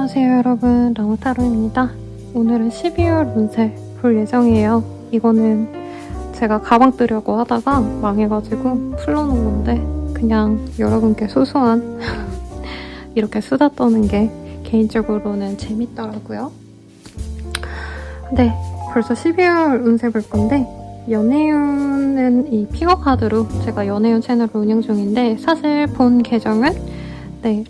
안녕하세요 여러분, 라무타로입니다. 오늘은 12월 운세 볼 예정이에요. 이거는 제가 가방 뜨려고 하다가 망해가지고 풀러놓은 건데 그냥 여러분께 소소한 이렇게 수다 떠는 게 개인적으로는 재밌더라고요. 네, 벌써 12월 운세 볼 건데 연애운은 이 픽어 카드로 제가 연애운 채널을 운영 중인데 사실 본 계정은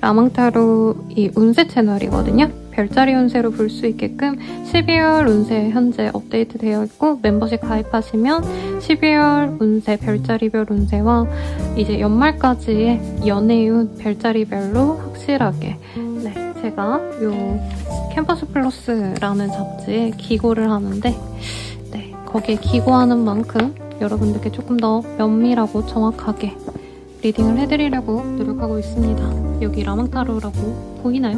라망타로 이 운세 채널이거든요. 별자리 운세로 볼 수 있게끔 12월 운세 현재 업데이트 되어 있고 멤버십 가입하시면 12월 운세, 별자리별 운세와 이제 연말까지의 연애운 별자리별로 확실하게 제가 요 캠퍼스 플러스라는 잡지에 기고를 하는데 거기에 기고하는 만큼 여러분들께 조금 더 면밀하고 정확하게 리딩을 해드리려고 노력하고 있습니다. 여기 라망타로라고 보이나요?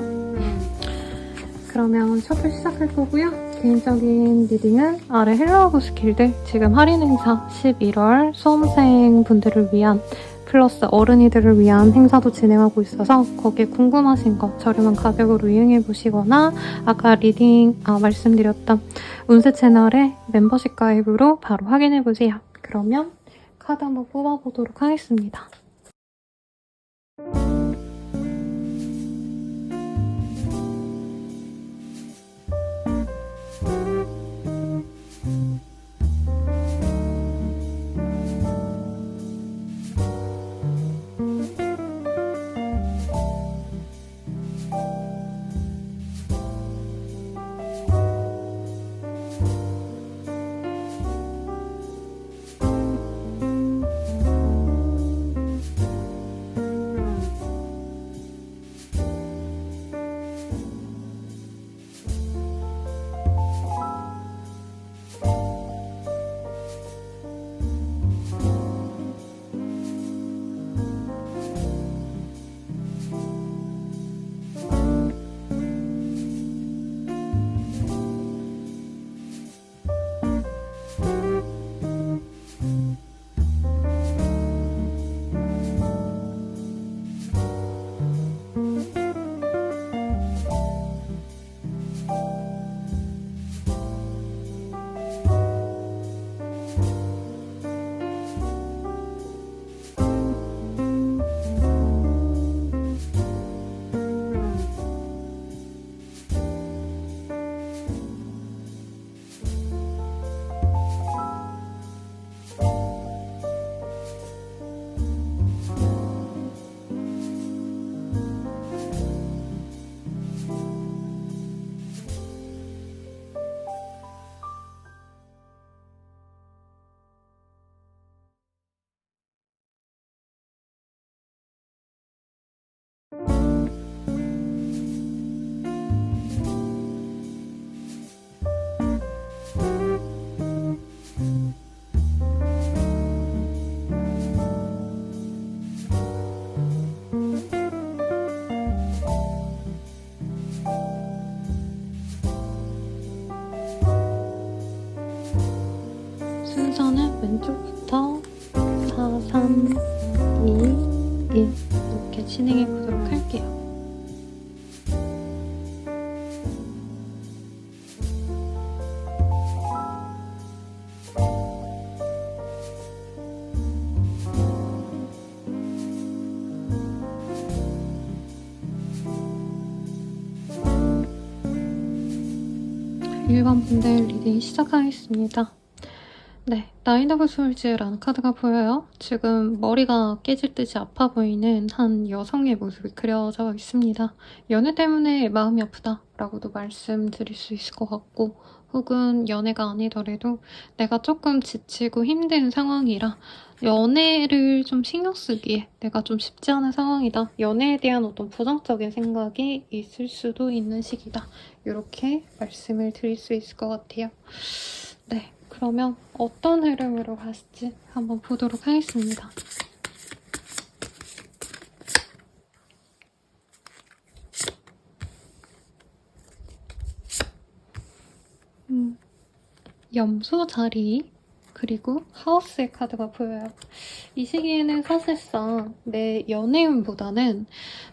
그러면 첫 줄 시작할 거고요. 개인적인 리딩은 아래 헬로우브 스킬들 지금 할인 행사 11월 수험생 분들을 위한 플러스 어른이들을 위한 행사도 진행하고 있어서 거기에 궁금하신 거 저렴한 가격으로 이용해보시거나 아까 말씀드렸던 운세 채널의 멤버십 가입으로 바로 확인해보세요. 그러면 카드 한번 뽑아보도록 하겠습니다. 순서는 왼쪽부터 4, 3, 2, 1 이렇게 진행해 보도록 할게요. 일반 분들 리딩 시작하겠습니다. 나인 오브 솔즈라는 카드가 보여요. 지금 머리가 깨질 듯이 아파 보이는 한 여성의 모습이 그려져 있습니다. 연애 때문에 마음이 아프다라고도 말씀드릴 수 있을 것 같고 혹은 연애가 아니더라도 내가 조금 지치고 힘든 상황이라 연애를 좀 신경 쓰기에 내가 좀 쉽지 않은 상황이다. 연애에 대한 어떤 부정적인 생각이 있을 수도 있는 시기다. 이렇게 말씀을 드릴 수 있을 것 같아요. 그러면 어떤 흐름으로 갔을지 한번 보도록 하겠습니다. 염소 자리 그리고 하우스의 카드가 보여요. 이 시기에는 사실상 내 연애운보다는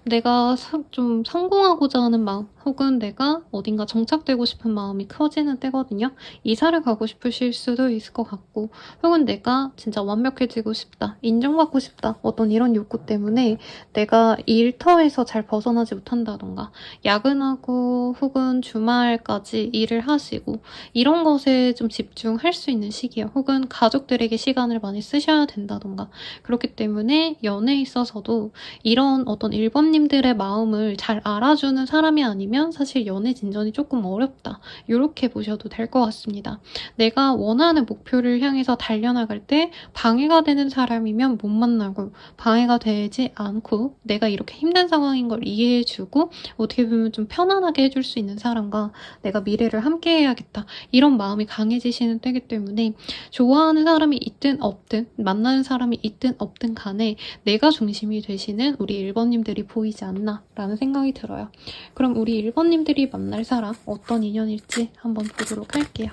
내가 좀 성공하고자 하는 마음 혹은 내가 어딘가 정착되고 싶은 마음이 커지는 때거든요. 이사를 가고 싶으실 수도 있을 것 같고 혹은 내가 진짜 완벽해지고 싶다, 인정받고 싶다 어떤 이런 욕구 때문에 내가 일터에서 잘 벗어나지 못한다던가 야근하고 혹은 주말까지 일을 하시고 이런 것에 좀 집중할 수 있는 시기예요. 혹은 가족들에게 시간을 많이 쓰셔야 된다던가 그렇기 때문에 연애에 있어서도 이런 어떤 1번님들의 마음을 잘 알아주는 사람이 아니면 사실 연애 진전이 조금 어렵다. 이렇게 보셔도 될 것 같습니다. 내가 원하는 목표를 향해서 달려나갈 때 방해가 되는 사람이면 못 만나고 방해가 되지 않고 내가 이렇게 힘든 상황인 걸 이해해주고 어떻게 보면 좀 편안하게 해줄 수 있는 사람과 내가 미래를 함께 해야겠다. 이런 마음이 강해지시는 때이기 때문에 좋아하는 사람이 있든 없든 만나는 사람이 있든 없든 간에 내가 중심이 되시는 우리 1번님들이 보이지 않나 라는 생각이 들어요. 그럼 우리 1번님들이 만날 사람 어떤 인연일지 한번 보도록 할게요.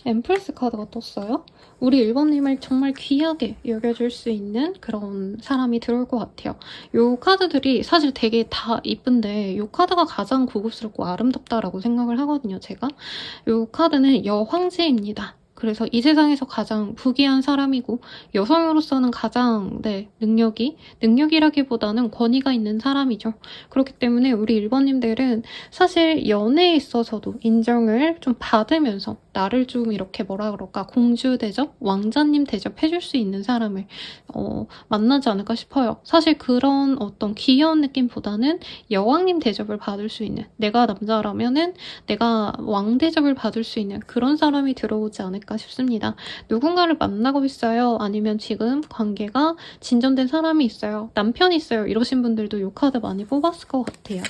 엠프레스 카드가 떴어요. 우리 1번님을 정말 귀하게 여겨줄 수 있는 그런 사람이 들어올 것 같아요. 이 카드들이 사실 되게 다 이쁜데 이 카드가 가장 고급스럽고 아름답다라고 생각을 하거든요, 제가. 이 카드는 여황제입니다. 그래서 이 세상에서 가장 부귀한 사람이고 여성으로서는 가장 능력이라기보다는 권위가 있는 사람이죠. 그렇기 때문에 우리 1번님들은 사실 연애에 있어서도 인정을 좀 받으면서 나를 좀 이렇게 뭐라 그럴까 공주 대접, 왕자님 대접해줄 수 있는 사람을 만나지 않을까 싶어요. 사실 그런 어떤 귀여운 느낌보다는 여왕님 대접을 받을 수 있는 내가 남자라면은 내가 왕 대접을 받을 수 있는 그런 사람이 들어오지 않을까 싶습니다. 누군가를 만나고 있어요. 아니면 지금 관계가 진전된 사람이 있어요. 남편이 있어요. 이러신 분들도 이 카드 많이 뽑았을 것 같아요.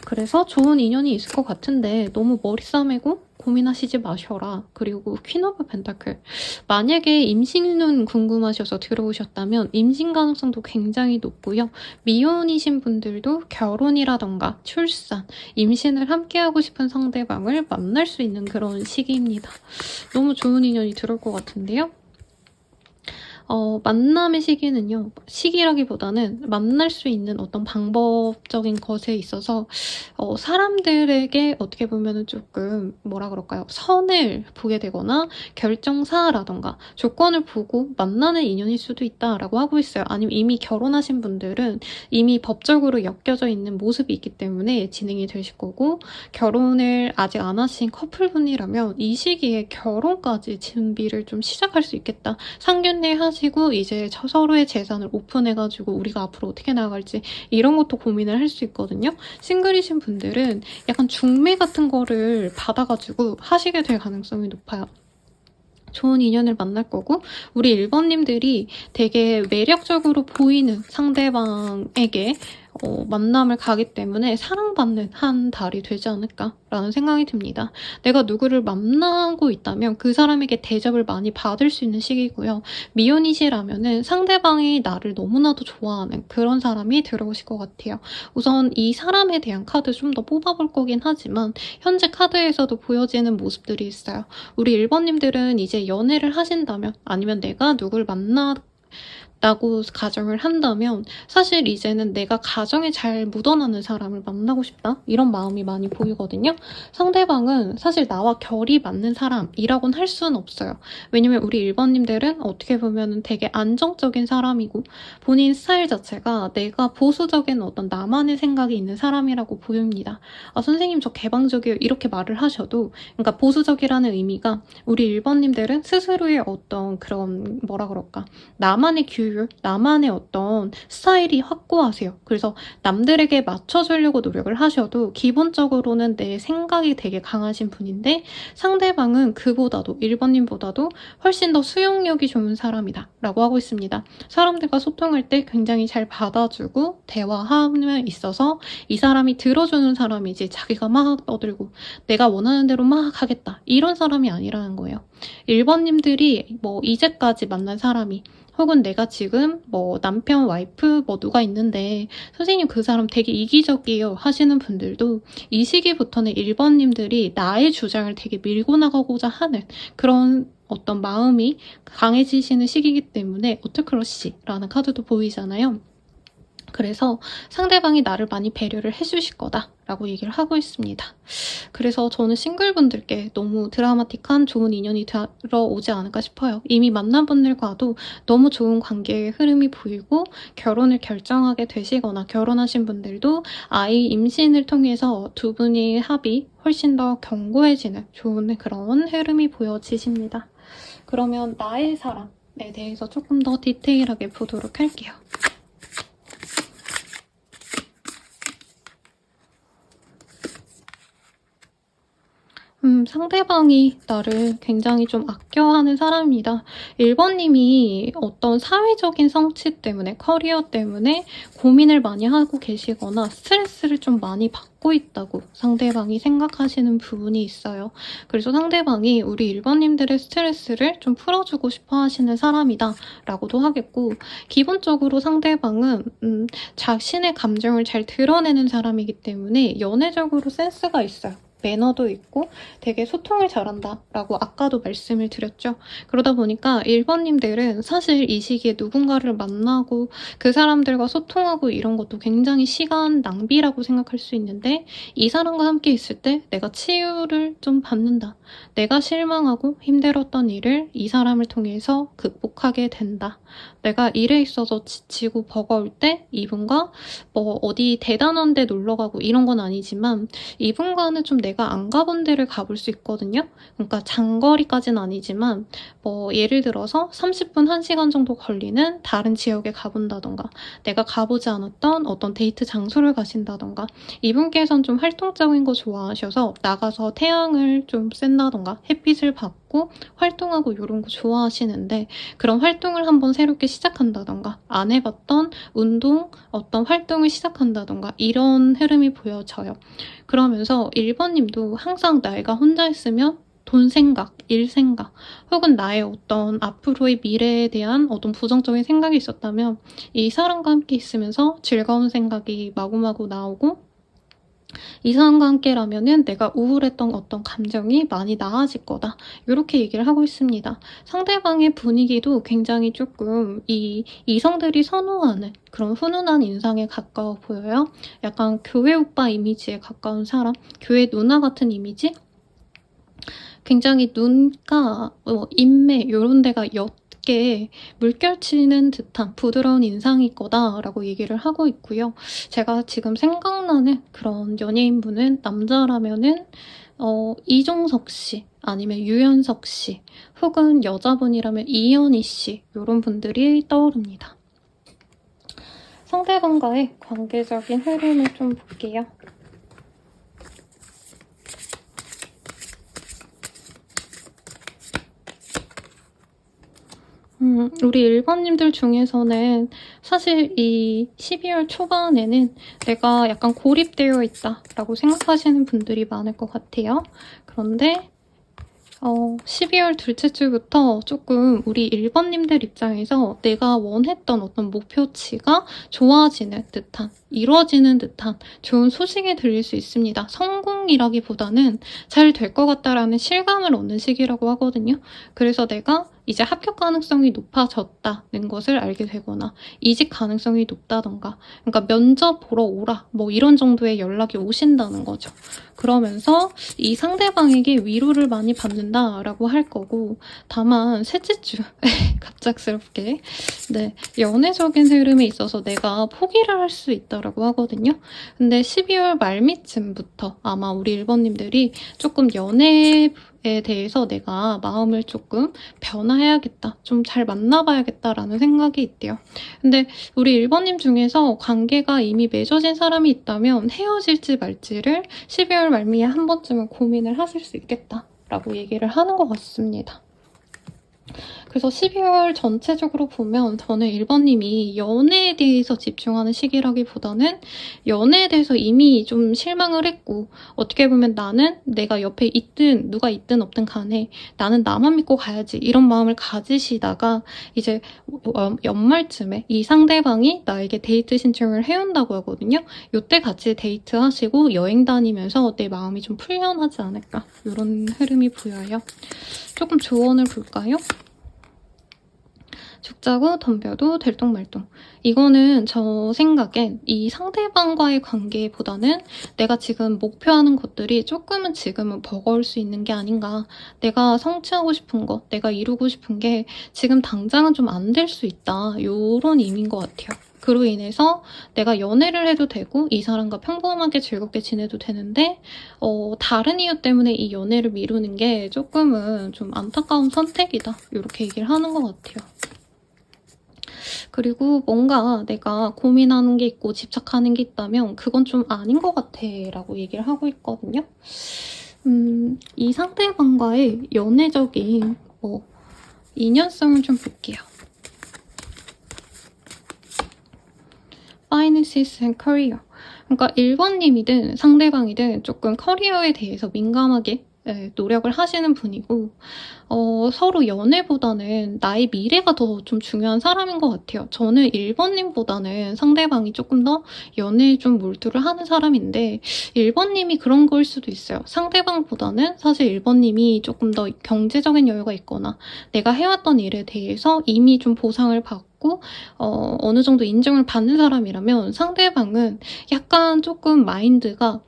그래서 좋은 인연이 있을 것 같은데 너무 머리 싸매고 고민하시지 마셔라. 그리고 퀸 오브 펜타클. 만약에 임신운 궁금하셔서 들어오셨다면 임신 가능성도 굉장히 높고요. 미혼이신 분들도 결혼이라던가 출산, 임신을 함께하고 싶은 상대방을 만날 수 있는 그런 시기입니다. 너무 좋은 인연이 들어올 것 같은데요. 만남의 시기는요, 시기라기보다는 만날 수 있는 어떤 방법적인 것에 있어서 사람들에게 어떻게 보면은 조금 뭐라 그럴까요? 선을 보게 되거나 결정사라던가 조건을 보고 만나는 인연일 수도 있다라고 하고 있어요. 아니면 이미 결혼하신 분들은 이미 법적으로 엮여져 있는 모습이 있기 때문에 진행이 되실 거고 결혼을 아직 안 하신 커플분이라면 이 시기에 결혼까지 준비를 좀 시작할 수 있겠다. 상견례 하시고 이제 서로의 재산을 오픈해가지고 우리가 앞으로 어떻게 나아갈지 이런 것도 고민을 할 수 있거든요. 싱글이신 분들은 약간 중매 같은 거를 받아가지고 하시게 될 가능성이 높아요. 좋은 인연을 만날 거고 우리 1번님들이 되게 매력적으로 보이는 상대방에게 만남을 가기 때문에 사랑받는 한 달이 되지 않을까라는 생각이 듭니다. 내가 누구를 만나고 있다면 그 사람에게 대접을 많이 받을 수 있는 시기고요. 미혼이시라면은 상대방이 나를 너무나도 좋아하는 그런 사람이 들어오실 것 같아요. 우선 이 사람에 대한 카드 좀 더 뽑아볼 거긴 하지만 현재 카드에서도 보여지는 모습들이 있어요. 우리 1번님들은 이제 연애를 하신다면 아니면 내가 누굴 만났다고 가정을 한다면 사실 이제는 내가 가정에 잘 묻어나는 사람을 만나고 싶다 이런 마음이 많이 보이거든요. 상대방은 사실 나와 결이 맞는 사람이라고는 할 수는 없어요. 왜냐면 우리 1번님들은 어떻게 보면 되게 안정적인 사람이고 본인 스타일 자체가 내가 보수적인 어떤 나만의 생각이 있는 사람이라고 보입니다. 선생님 저 개방적이에요 이렇게 말을 하셔도 그러니까 보수적이라는 의미가 우리 1번님들은 스스로의 어떤 그런 뭐라 그럴까 나만의 규율, 나만의 어떤 스타일이 확고하세요. 그래서 남들에게 맞춰주려고 노력을 하셔도 기본적으로는 내 생각이 되게 강하신 분인데 상대방은 그보다도 1번님보다도 훨씬 더 수용력이 좋은 사람이다 라고 하고 있습니다. 사람들과 소통할 때 굉장히 잘 받아주고 대화함에 있어서 이 사람이 들어주는 사람이지 자기가 막 떠들고 내가 원하는 대로 막 하겠다 이런 사람이 아니라는 거예요. 1번님들이 뭐 이제까지 만난 사람이 혹은 내가 지금 뭐 남편, 와이프 뭐 누가 있는데 선생님 그 사람 되게 이기적이에요 하시는 분들도 이 시기부터는 1번님들이 나의 주장을 되게 밀고 나가고자 하는 그런 어떤 마음이 강해지시는 시기이기 때문에 어떡하러시라는 카드도 보이잖아요. 그래서 상대방이 나를 많이 배려를 해주실 거다라고 얘기를 하고 있습니다. 그래서 저는 싱글분들께 너무 드라마틱한 좋은 인연이 들어오지 않을까 싶어요. 이미 만난 분들과도 너무 좋은 관계의 흐름이 보이고 결혼을 결정하게 되시거나 결혼하신 분들도 아이 임신을 통해서 두 분의 합이 훨씬 더 견고해지는 좋은 그런 흐름이 보여지십니다. 그러면 나의 사랑에 대해서 조금 더 디테일하게 보도록 할게요. 상대방이 나를 굉장히 좀 아껴하는 사람입니다. 1번님이 어떤 사회적인 성취 때문에, 커리어 때문에 고민을 많이 하고 계시거나 스트레스를 좀 많이 받고 있다고 상대방이 생각하시는 부분이 있어요. 그래서 상대방이 우리 1번님들의 스트레스를 좀 풀어주고 싶어 하시는 사람이다 라고도 하겠고, 기본적으로 상대방은 자신의 감정을 잘 드러내는 사람이기 때문에 연애적으로 센스가 있어요. 매너도 있고 되게 소통을 잘한다 라고 아까도 말씀을 드렸죠. 그러다 보니까 1번님들은 사실 이 시기에 누군가를 만나고 그 사람들과 소통하고 이런 것도 굉장히 시간 낭비라고 생각할 수 있는데, 이 사람과 함께 있을 때 내가 치유를 좀 받는다. 내가 실망하고 힘들었던 일을 이 사람을 통해서 극복하게 된다. 내가 일에 있어서 지치고 버거울 때 이분과 뭐 어디 대단한 데 놀러 가고 이런 건 아니지만 이분과는 좀 내가 안 가본 데를 가볼 수 있거든요. 그러니까 장거리까지는 아니지만 뭐 예를 들어서 30분, 1시간 정도 걸리는 다른 지역에 가본다던가, 내가 가보지 않았던 어떤 데이트 장소를 가신다던가, 이분께서는 좀 활동적인 거 좋아하셔서 나가서 태양을 좀 쐰다던가 햇빛을 받고 활동하고 이런 거 좋아하시는데, 그런 활동을 한번 새롭게 시작한다던가 안 해봤던 운동, 어떤 활동을 시작한다던가 이런 흐름이 보여져요. 그러면서 1번님도 항상 내가 혼자 있으면 돈 생각, 일 생각, 혹은 나의 어떤 앞으로의 미래에 대한 어떤 부정적인 생각이 있었다면 이 사람과 함께 있으면서 즐거운 생각이 마구마구 나오고, 이 사람과 함께라면은 내가 우울했던 어떤 감정이 많이 나아질 거다. 이렇게 얘기를 하고 있습니다. 상대방의 분위기도 굉장히 조금 이 이성들이 선호하는 그런 훈훈한 인상에 가까워 보여요. 약간 교회 오빠 이미지에 가까운 사람, 교회 누나 같은 이미지? 굉장히 눈가, 인매 이런 데가 옅게 물결치는 듯한 부드러운 인상일 거다라고 얘기를 하고 있고요. 제가 지금 생각나는 그런 연예인분은 남자라면은 이종석 씨, 아니면 유연석 씨, 혹은 여자분이라면 이연희 씨, 이런 분들이 떠오릅니다. 상대방과의 관계적인 흐름을 좀 볼게요. 우리 1번님들 중에서는 사실 이 12월 초반에는 내가 약간 고립되어 있다라고 생각하시는 분들이 많을 것 같아요. 그런데 12월 둘째 주부터 조금 우리 1번님들 입장에서 내가 원했던 어떤 목표치가 좋아지는 듯한, 이루어지는 듯한 좋은 소식이 들릴 수 있습니다. 성공이라기보다는 잘 될 것 같다라는 실감을 얻는 시기라고 하거든요. 그래서 내가 이제 합격 가능성이 높아졌다는 것을 알게 되거나 이직 가능성이 높다던가, 그러니까 면접 보러 오라 뭐 이런 정도의 연락이 오신다는 거죠. 그러면서 이 상대방에게 위로를 많이 받는다라고 할 거고, 다만 셋째 주 갑작스럽게 연애적인 흐름에 있어서 내가 포기를 할 수 있다라고 하거든요. 근데 12월 말미쯤부터 아마 우리 1번님들이 조금 연애에 대해서 내가 마음을 조금 변화해야겠다, 좀 잘 만나봐야겠다라는 생각이 있대요. 근데 우리 1번님 중에서 관계가 이미 맺어진 사람이 있다면 헤어질지 말지를 12월 말미에 한 번쯤은 고민을 하실 수 있겠다라고 얘기를 하는 것 같습니다. 그래서 12월 전체적으로 보면 저는 1번님이 연애에 대해서 집중하는 시기라기보다는 연애에 대해서 이미 좀 실망을 했고 어떻게 보면 나는 내가 옆에 있든 누가 있든 없든 간에 나는 나만 믿고 가야지 이런 마음을 가지시다가 이제 연말쯤에 이 상대방이 나에게 데이트 신청을 해온다고 하거든요. 이때 같이 데이트하시고 여행 다니면서 내 마음이 좀 풀려나지 않을까 이런 흐름이 보여요. 조금 조언을 볼까요? 죽자고 덤벼도 들똥말똥. 이거는 저 생각엔 이 상대방과의 관계보다는 내가 지금 목표하는 것들이 조금은 지금은 버거울 수 있는 게 아닌가. 내가 성취하고 싶은 것, 내가 이루고 싶은 게 지금 당장은 좀 안 될 수 있다. 요런 의미인 것 같아요. 그로 인해서 내가 연애를 해도 되고 이 사람과 평범하게 즐겁게 지내도 되는데 다른 이유 때문에 이 연애를 미루는 게 조금은 좀 안타까운 선택이다. 이렇게 얘기를 하는 것 같아요. 그리고 뭔가 내가 고민하는 게 있고 집착하는 게 있다면 그건 좀 아닌 것 같아 라고 얘기를 하고 있거든요. 이 상대방과의 연애적인 인연성을 좀 볼게요. Finances and Career. 그러니까 1번님이든 상대방이든 조금 커리어에 대해서 민감하게 노력을 하시는 분이고 서로 연애보다는 나의 미래가 더 좀 중요한 사람인 것 같아요. 저는 1번님보다는 상대방이 조금 더 연애에 좀 몰두를 하는 사람인데 1번님이 그런 걸 수도 있어요. 상대방보다는 사실 1번님이 조금 더 경제적인 여유가 있거나 내가 해왔던 일에 대해서 이미 좀 보상을 받고 어느 정도 인정을 받는 사람이라면 상대방은 약간 조금 마인드가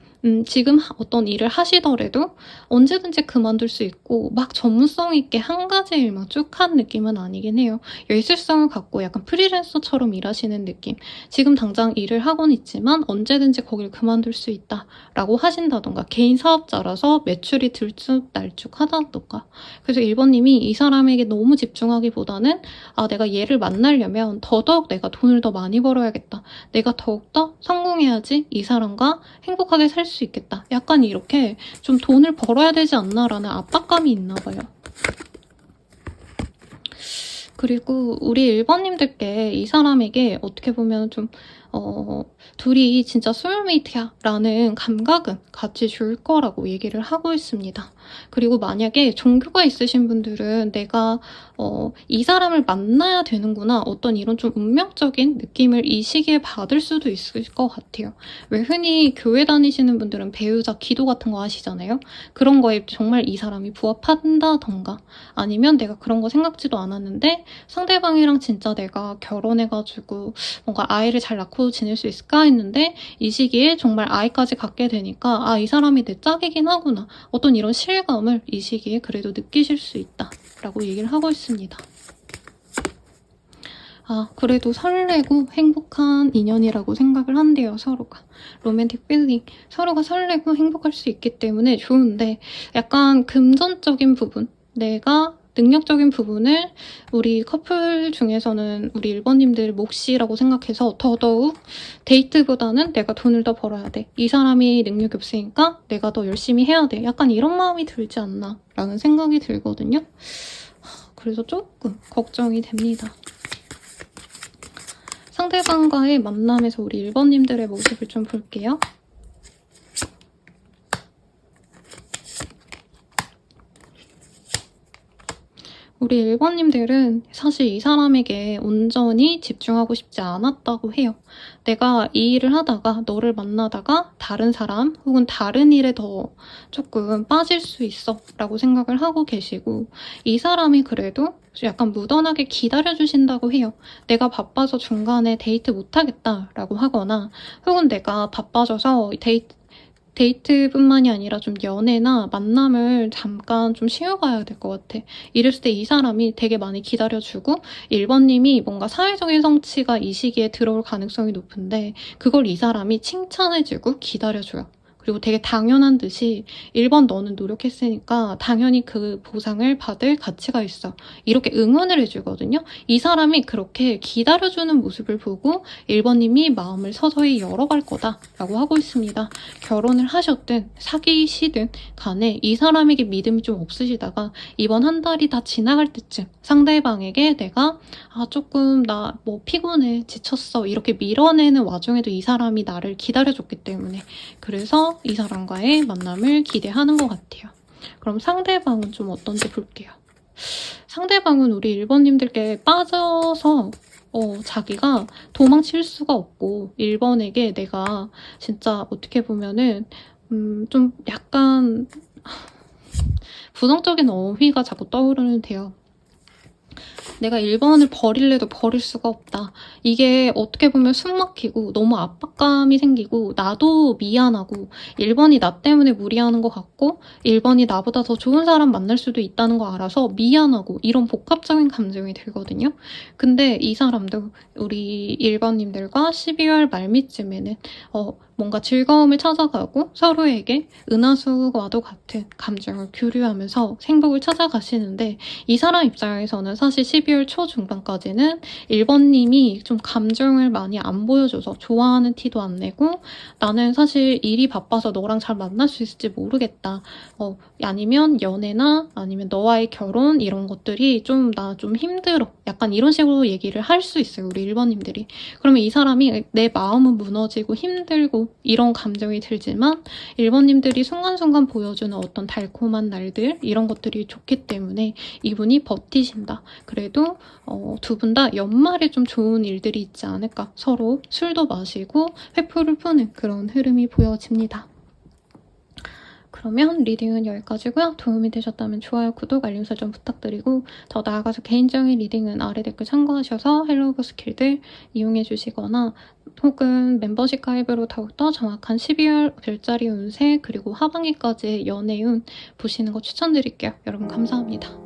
지금 어떤 일을 하시더라도 언제든지 그만둘 수 있고 막 전문성 있게 한 가지 일만 쭉 한 느낌은 아니긴 해요. 열실성을 갖고 약간 프리랜서처럼 일하시는 느낌. 지금 당장 일을 하고는 있지만 언제든지 거길 그만둘 수 있다라고 하신다던가 개인 사업자라서 매출이 들쭉날쭉하다던가. 그래서 1번님이 이 사람에게 너무 집중하기보다는 내가 얘를 만나려면 더더욱 내가 돈을 더 많이 벌어야겠다. 내가 더욱더 성공해야지 이 사람과 행복하게 살 수 있겠다. 약간 이렇게 좀 돈을 벌어야 되지 않나라는 압박감이 있나 봐요. 그리고 우리 1번님들께 이 사람에게 어떻게 보면 좀 둘이 진짜 소울메이트야 라는 감각은 같이 줄 거라고 얘기를 하고 있습니다. 그리고 만약에 종교가 있으신 분들은 내가 이 사람을 만나야 되는구나 어떤 이런 좀 운명적인 느낌을 이 시기에 받을 수도 있을 것 같아요. 왜 흔히 교회 다니시는 분들은 배우자 기도 같은 거 하시잖아요. 그런 거에 정말 이 사람이 부합한다던가 아니면 내가 그런 거 생각지도 않았는데 상대방이랑 진짜 내가 결혼해가지고 뭔가 아이를 잘 낳고 지낼 수 있을까 했는데 이 시기에 정말 아이까지 갖게 되니까 이 사람이 내 짝이긴 하구나. 어떤 이런 실감을 이 시기에 그래도 느끼실 수 있다 라고 얘기를 하고 있습니다. 그래도 설레고 행복한 인연이라고 생각을 한대요, 서로가. 로맨틱 필링. 서로가 설레고 행복할 수 있기 때문에 좋은데 약간 금전적인 부분, 내가 능력적인 부분을 우리 커플 중에서는 우리 1번님들 몫이라고 생각해서 더더욱 데이트보다는 내가 돈을 더 벌어야 돼. 이 사람이 능력이 없으니까 내가 더 열심히 해야 돼. 약간 이런 마음이 들지 않나 라는 생각이 들거든요. 그래서 조금 걱정이 됩니다. 상대방과의 만남에서 우리 1번님들의 모습을 좀 볼게요. 우리 1번님들은 사실 이 사람에게 온전히 집중하고 싶지 않았다고 해요. 내가 이 일을 하다가 너를 만나다가 다른 사람 혹은 다른 일에 더 조금 빠질 수 있어 라고 생각을 하고 계시고 이 사람이 그래도 약간 무던하게 기다려주신다고 해요. 내가 바빠서 중간에 데이트 못하겠다라고 하거나 혹은 내가 바빠져서 데이트뿐만이 아니라 좀 연애나 만남을 잠깐 좀 쉬어가야 될 것 같아. 이랬을 때 이 사람이 되게 많이 기다려주고 1번님이 뭔가 사회적인 성취가 이 시기에 들어올 가능성이 높은데 그걸 이 사람이 칭찬해주고 기다려줘요. 그리고 되게 당연한 듯이 1번 너는 노력했으니까 당연히 그 보상을 받을 가치가 있어. 이렇게 응원을 해주거든요. 이 사람이 그렇게 기다려주는 모습을 보고 1번님이 마음을 서서히 열어갈 거다라고 하고 있습니다. 결혼을 하셨든 사귀시든 간에 이 사람에게 믿음이 좀 없으시다가 이번 한 달이 다 지나갈 때쯤 상대방에게 내가 조금 나 뭐 피곤해 지쳤어 이렇게 밀어내는 와중에도 이 사람이 나를 기다려줬기 때문에 그래서 이 사람과의 만남을 기대하는 것 같아요. 그럼 상대방은 좀 어떤지 볼게요. 상대방은 우리 1번님들께 빠져서 자기가 도망칠 수가 없고 1번에게 내가 진짜 어떻게 보면은 좀 약간 부정적인 어휘가 자꾸 떠오르는데요. 내가 1번을 버릴래도 버릴 수가 없다. 이게 어떻게 보면 숨 막히고 너무 압박감이 생기고 나도 미안하고 1번이 나 때문에 무리하는 것 같고 1번이 나보다 더 좋은 사람 만날 수도 있다는 거 알아서 미안하고 이런 복합적인 감정이 들거든요. 근데 이 사람도 우리 1번님들과 12월 말미쯤에는 뭔가 즐거움을 찾아가고 서로에게 은하수와도 같은 감정을 교류하면서 행복을 찾아가시는데 이 사람 입장에서는 사실 12월 초중반까지는 1번님이 좀 감정을 많이 안 보여줘서 좋아하는 티도 안 내고 나는 사실 일이 바빠서 너랑 잘 만날 수 있을지 모르겠다. 아니면 연애나 아니면 너와의 결혼 이런 것들이 나 좀 힘들어. 약간 이런 식으로 얘기를 할 수 있어요. 우리 1번님들이. 그러면 이 사람이 내 마음은 무너지고 힘들고 이런 감정이 들지만 1번님들이 순간순간 보여주는 어떤 달콤한 날들 이런 것들이 좋기 때문에 이분이 버티신다. 그래도 두 분 다 연말에 좀 좋은 일들이 있지 않을까. 서로 술도 마시고 회포를 푸는 그런 흐름이 보여집니다. 그러면 리딩은 여기까지고요. 도움이 되셨다면 좋아요, 구독, 알림 설정 부탁드리고 더 나아가서 개인적인 리딩은 아래 댓글 참고하셔서 헬로우 스킬들 이용해 주시거나 혹은 멤버십 가입으로 더욱더 정확한 12월 별자리 운세 그리고 하반기까지의 연애운 보시는 거 추천드릴게요. 여러분 감사합니다.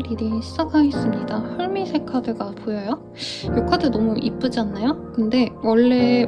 리딩 시작하겠습니다. 헐미색 카드가 보여요? 이 카드 너무 이쁘지 않나요? 근데 원래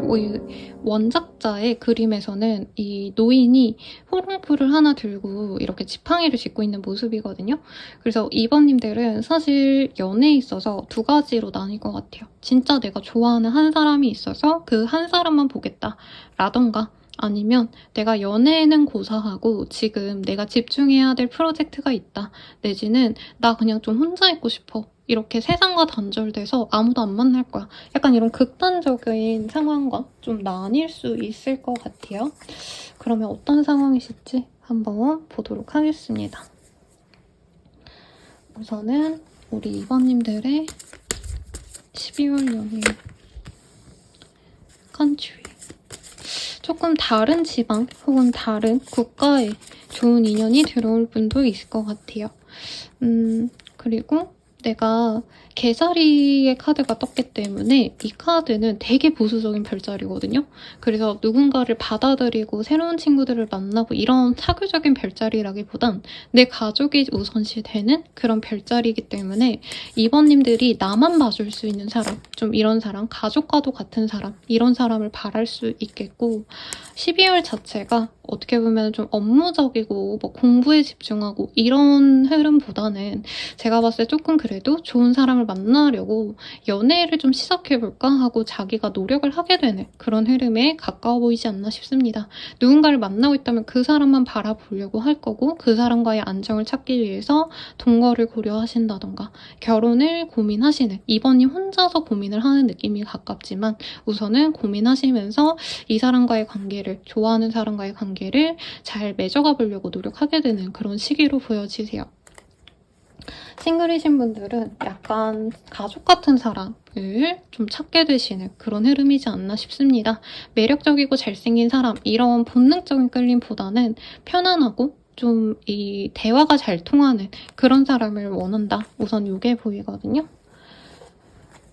원작자의 그림에서는 이 노인이 호롱불을 하나 들고 이렇게 지팡이를 짚고 있는 모습이거든요. 그래서 2번님들은 사실 연애에 있어서 두 가지로 나뉠 것 같아요. 진짜 내가 좋아하는 한 사람이 있어서 그 한 사람만 보겠다 라던가, 아니면 내가 연애는 고사하고 지금 내가 집중해야 될 프로젝트가 있다, 내지는 나 그냥 좀 혼자 있고 싶어, 이렇게 세상과 단절돼서 아무도 안 만날 거야, 약간 이런 극단적인 상황과 좀 나뉠 수 있을 것 같아요. 그러면 어떤 상황이실지 한번 보도록 하겠습니다. 우선은 우리 2번님들의 12월 연애 컨트리, 조금 다른 지방 혹은 다른 국가에 좋은 인연이 들어올 분도 있을 것 같아요. 그리고 내가 개자리의 카드가 떴기 때문에 이 카드는 되게 보수적인 별자리거든요. 그래서 누군가를 받아들이고 새로운 친구들을 만나고 이런 사교적인 별자리라기보단 내 가족이 우선시 되는 그런 별자리이기 때문에 2번님들이 나만 봐줄 수 있는 사람, 좀 이런 사람, 가족과도 같은 사람, 이런 사람을 바랄 수 있겠고, 12월 자체가 어떻게 보면 좀 업무적이고 뭐 공부에 집중하고 이런 흐름보다는 제가 봤을 때 조금 그래도 좋은 사람을 만나려고 연애를 좀 시작해볼까 하고 자기가 노력을 하게 되는 그런 흐름에 가까워 보이지 않나 싶습니다. 누군가를 만나고 있다면 그 사람만 바라보려고 할 거고, 그 사람과의 안정을 찾기 위해서 동거를 고려하신다던가 결혼을 고민하시는, 2번님 혼자서 고민을 하는 느낌이 가깝지만 우선은 고민하시면서 이 사람과의 관계를, 좋아하는 사람과의 관계를 잘 맺어가 보려고 노력하게 되는 그런 시기로 보여지세요. 싱글이신 분들은 약간 가족 같은 사람을 좀 찾게 되시는 그런 흐름이지 않나 싶습니다. 매력적이고 잘생긴 사람, 이런 본능적인 끌림보다는 편안하고 좀 이 대화가 잘 통하는 그런 사람을 원한다, 우선 이게 보이거든요.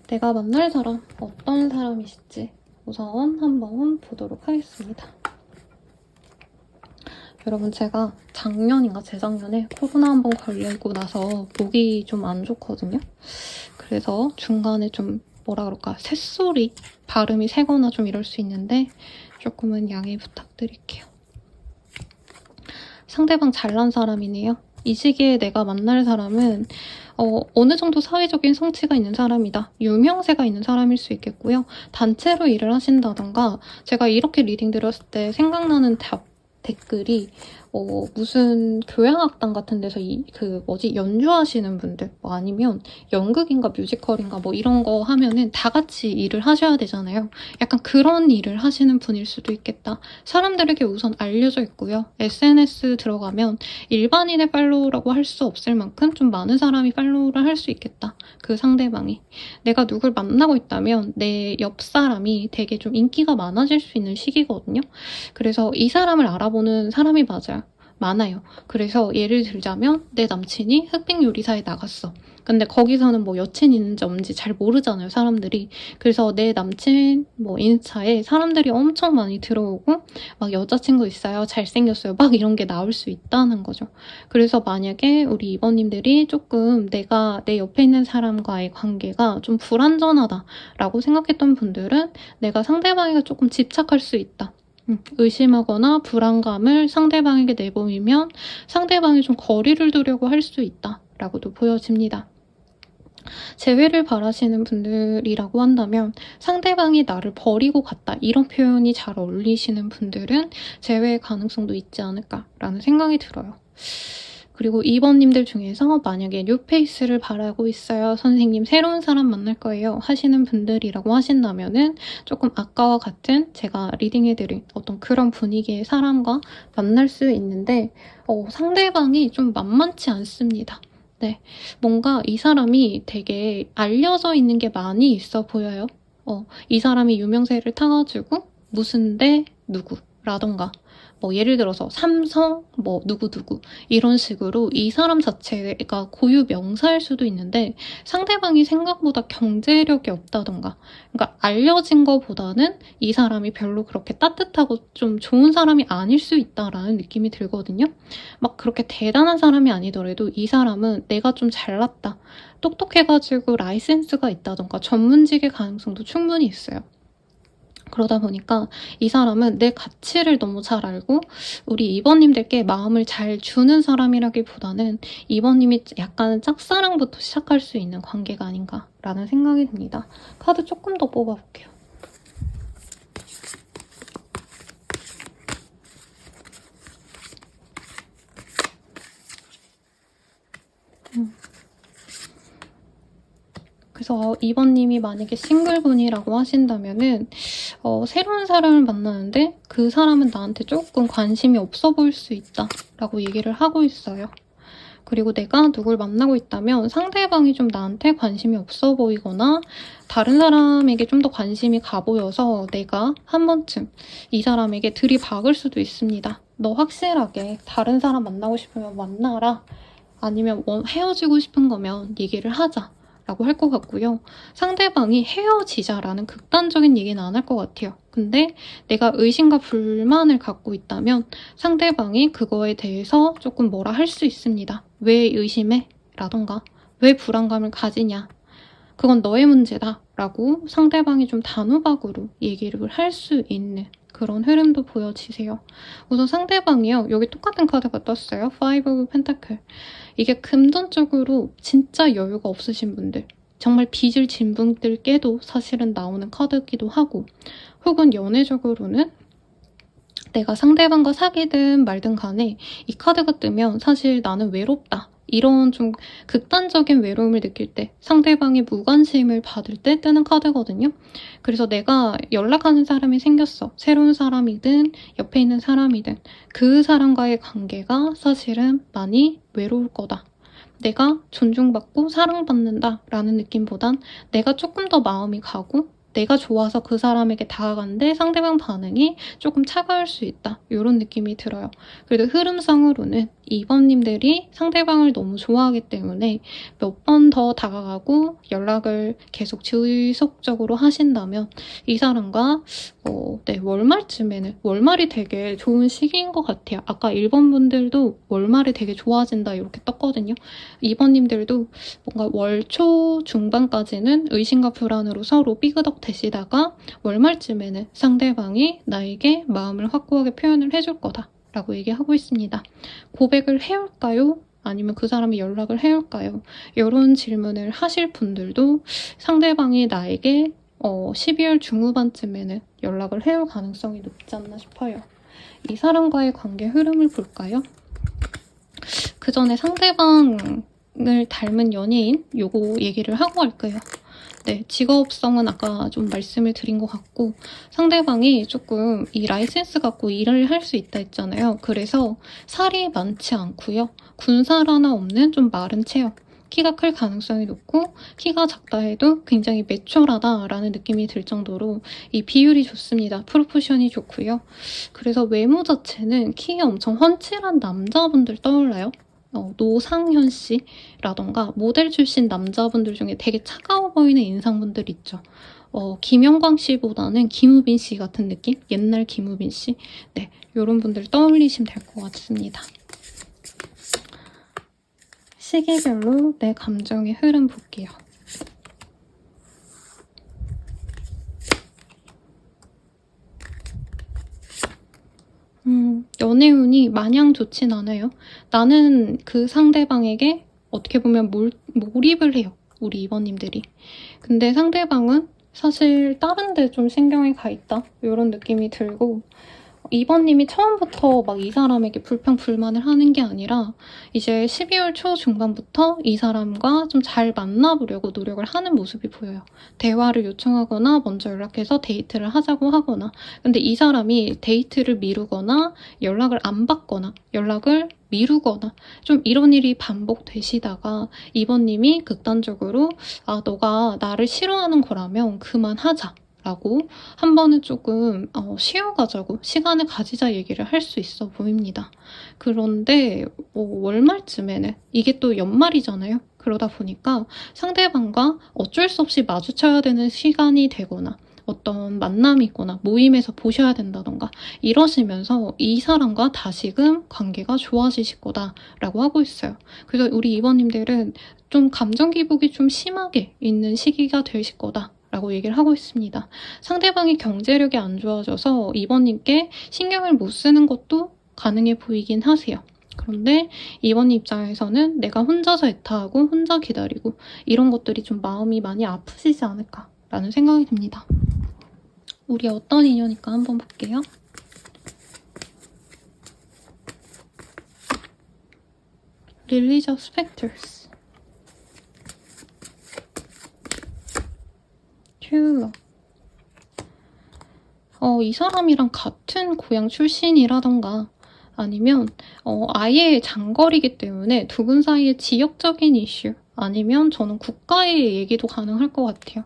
내가 만날 사람 어떤 사람이실지 우선 한번 보도록 하겠습니다. 여러분, 제가 작년인가 재작년에 코로나 한번 걸리고 나서 목이 좀 안 좋거든요. 그래서 중간에 좀 뭐라 그럴까, 새소리, 발음이 새거나 좀 이럴 수 있는데 조금은 양해 부탁드릴게요. 상대방 잘난 사람이네요. 이 시기에 내가 만날 사람은 어느 정도 사회적인 성취가 있는 사람이다, 유명세가 있는 사람일 수 있겠고요. 단체로 일을 하신다던가, 제가 이렇게 리딩 들었을 때 생각나는 댓글이 무슨 교향악단 같은 데서 연주하시는 분들, 뭐 아니면 연극인가 뮤지컬인가 뭐 이런 거 하면은 다 같이 일을 하셔야 되잖아요. 약간 그런 일을 하시는 분일 수도 있겠다. 사람들에게 우선 알려져 있고요. SNS 들어가면 일반인의 팔로우라고 할 수 없을 만큼 좀 많은 사람이 팔로우를 할 수 있겠다, 그 상대방이. 내가 누굴 만나고 있다면 내 옆 사람이 되게 좀 인기가 많아질 수 있는 시기거든요. 그래서 이 사람을 알아보는 사람이 많아요. 그래서 예를 들자면 내 남친이 흑백 요리사에 나갔어. 근데 거기서는 뭐 여친 있는지 없는지 잘 모르잖아요, 사람들이. 그래서 내 남친 뭐 인스타에 사람들이 엄청 많이 들어오고 막 여자친구 있어요, 잘생겼어요, 막 이런 게 나올 수 있다는 거죠. 그래서 만약에 우리 2번님들이 조금 내가 내 옆에 있는 사람과의 관계가 좀 불안전하다라고 생각했던 분들은 내가 상대방에게 조금 집착할 수 있다, 의심하거나 불안감을 상대방에게 내보이면 상대방이 좀 거리를 두려고 할 수 있다라고도 보여집니다. 재회를 바라시는 분들이라고 한다면 상대방이 나를 버리고 갔다, 이런 표현이 잘 어울리시는 분들은 재회의 가능성도 있지 않을까라는 생각이 들어요. 그리고 2번님들 중에서 만약에 뉴페이스를 바라고 있어요, 선생님 새로운 사람 만날 거예요 하시는 분들이라고 하신다면은 조금 아까와 같은 제가 리딩해드린 어떤 그런 분위기의 사람과 만날 수 있는데 상대방이 좀 만만치 않습니다. 네, 뭔가 이 사람이 되게 알려져 있는 게 많이 있어 보여요. 이 사람이 유명세를 타가지고 무슨 대 누구 라던가 뭐 예를 들어서 삼성 뭐 누구누구 이런 식으로 이 사람 자체가 고유 명사일 수도 있는데 상대방이 생각보다 경제력이 없다던가 그러니까 알려진 거보다는 이 사람이 별로 그렇게 따뜻하고 좀 좋은 사람이 아닐 수 있다라는 느낌이 들거든요. 막 그렇게 대단한 사람이 아니더라도 이 사람은 내가 좀 잘났다, 똑똑해가지고 라이센스가 있다던가 전문직의 가능성도 충분히 있어요. 그러다 보니까 이 사람은 내 가치를 너무 잘 알고 우리 2번님들께 마음을 잘 주는 사람이라기보다는 2번님이 약간 짝사랑부터 시작할 수 있는 관계가 아닌가라는 생각이 듭니다. 카드 조금 더 뽑아볼게요. 그래서 2번님이 만약에 싱글분이라고 하신다면은 새로운 사람을 만나는데 그 사람은 나한테 조금 관심이 없어 보일 수 있다라고 얘기를 하고 있어요. 그리고 내가 누굴 만나고 있다면 상대방이 좀 나한테 관심이 없어 보이거나 다른 사람에게 좀 더 관심이 가 보여서 내가 한 번쯤 이 사람에게 들이박을 수도 있습니다. 너 확실하게 다른 사람 만나고 싶으면 만나라. 아니면 헤어지고 싶은 거면 얘기를 하자. 라고 할 것 같고요. 상대방이 헤어지자라는 극단적인 얘기는 안 할 것 같아요. 근데 내가 의심과 불만을 갖고 있다면 상대방이 그거에 대해서 조금 뭐라 할 수 있습니다. 왜 의심해? 라던가 왜 불안감을 가지냐? 그건 너의 문제다. 라고 상대방이 좀 단호박으로 얘기를 할 수 있는 그런 흐름도 보여지세요. 우선 상대방이요. 여기 똑같은 카드가 떴어요. Five of Pentacle. 이게 금전적으로 진짜 여유가 없으신 분들, 정말 빚을 진 분들께도 사실은 나오는 카드이기도 하고, 혹은 연애적으로는 내가 상대방과 사귀든 말든 간에 이 카드가 뜨면 사실 나는 외롭다. 이런 좀 극단적인 외로움을 느낄 때, 상대방의 무관심을 받을 때 뜨는 카드거든요. 그래서 내가 연락하는 사람이 생겼어. 새로운 사람이든 옆에 있는 사람이든 그 사람과의 관계가 사실은 많이 외로울 거다. 내가 존중받고 사랑받는다 라는 느낌보단 내가 조금 더 마음이 가고 내가 좋아서 그 사람에게 다가갔는데 상대방 반응이 조금 차가울 수 있다. 이런 느낌이 들어요. 그래도 흐름상으로는 2번님들이 상대방을 너무 좋아하기 때문에 몇 번 더 다가가고 연락을 계속 지속적으로 하신다면 이 사람과 월말쯤에는, 월말이 되게 좋은 시기인 것 같아요. 아까 1번 분들도 월말에 되게 좋아진다 이렇게 떴거든요. 2번님들도 뭔가 월초 중반까지는 의심과 불안으로 서로 삐그덕 대시다가 월말쯤에는 상대방이 나에게 마음을 확고하게 표현을 해줄 거다 라고 얘기하고 있습니다. 고백을 해올까요? 아니면 그 사람이 연락을 해올까요? 이런 질문을 하실 분들도 상대방이 나에게 12월 중후반쯤에는 연락을 해올 가능성이 높지 않나 싶어요. 이 사람과의 관계 흐름을 볼까요? 그 전에 상대방을 닮은 연예인 요거 얘기를 하고 갈게요. 네, 직업성은 아까 좀 말씀을 드린 것 같고 상대방이 조금 이 라이센스 갖고 일을 할 수 있다 했잖아요. 그래서 살이 많지 않고요. 군살 하나 없는 좀 마른 체형. 키가 클 가능성이 높고 키가 작다 해도 굉장히 매촐하다라는 느낌이 들 정도로 이 비율이 좋습니다. 프로포션이 좋고요. 그래서 외모 자체는 키가 엄청 훤칠한 남자분들 떠올라요. 노상현 씨라던가 모델 출신 남자분들 중에 되게 차가워 보이는 인상분들 있죠. 김영광 씨보다는 김우빈 씨 같은 느낌? 옛날 김우빈 씨? 네, 이런 분들 떠올리시면 될 것 같습니다. 시기별로 내 감정의 흐름 볼게요. 연애운이 마냥 좋진 않아요. 나는 그 상대방에게 어떻게 보면 몰입을 해요. 우리 2번님들이. 근데 상대방은 사실 다른 데 좀 신경이 가 있다. 이런 느낌이 들고 2번님이 처음부터 막 이 사람에게 불평불만을 하는 게 아니라 이제 12월 초 중반부터 이 사람과 좀 잘 만나보려고 노력을 하는 모습이 보여요. 대화를 요청하거나 먼저 연락해서 데이트를 하자고 하거나 근데 이 사람이 데이트를 미루거나 연락을 안 받거나 연락을 미루거나 좀 이런 일이 반복되시다가 2번님이 극단적으로 너가 나를 싫어하는 거라면 그만하자 라고 한 번은 조금 쉬어가자고 시간을 가지자 얘기를 할 수 있어 보입니다. 그런데 월말쯤에는 이게 또 연말이잖아요. 그러다 보니까 상대방과 어쩔 수 없이 마주쳐야 되는 시간이 되거나 어떤 만남이 있거나 모임에서 보셔야 된다던가 이러시면서 이 사람과 다시금 관계가 좋아지실 거다라고 하고 있어요. 그래서 우리 2번님들은 좀 감정 기복이 좀 심하게 있는 시기가 되실 거다. 라고 얘기를 하고 있습니다. 상대방이 경제력이 안 좋아져서 2번님께 신경을 못 쓰는 것도 가능해 보이긴 하세요. 그런데 2번 입장에서는 내가 혼자서 애타하고 혼자 기다리고 이런 것들이 좀 마음이 많이 아프시지 않을까라는 생각이 듭니다. 우리 어떤 인연일까 한번 볼게요. Religious Factors 큐. 이 사람이랑 같은 고향 출신이라던가 아니면 아예 장거리이기 때문에 두 분 사이의 지역적인 이슈 아니면 저는 국가의 얘기도 가능할 것 같아요.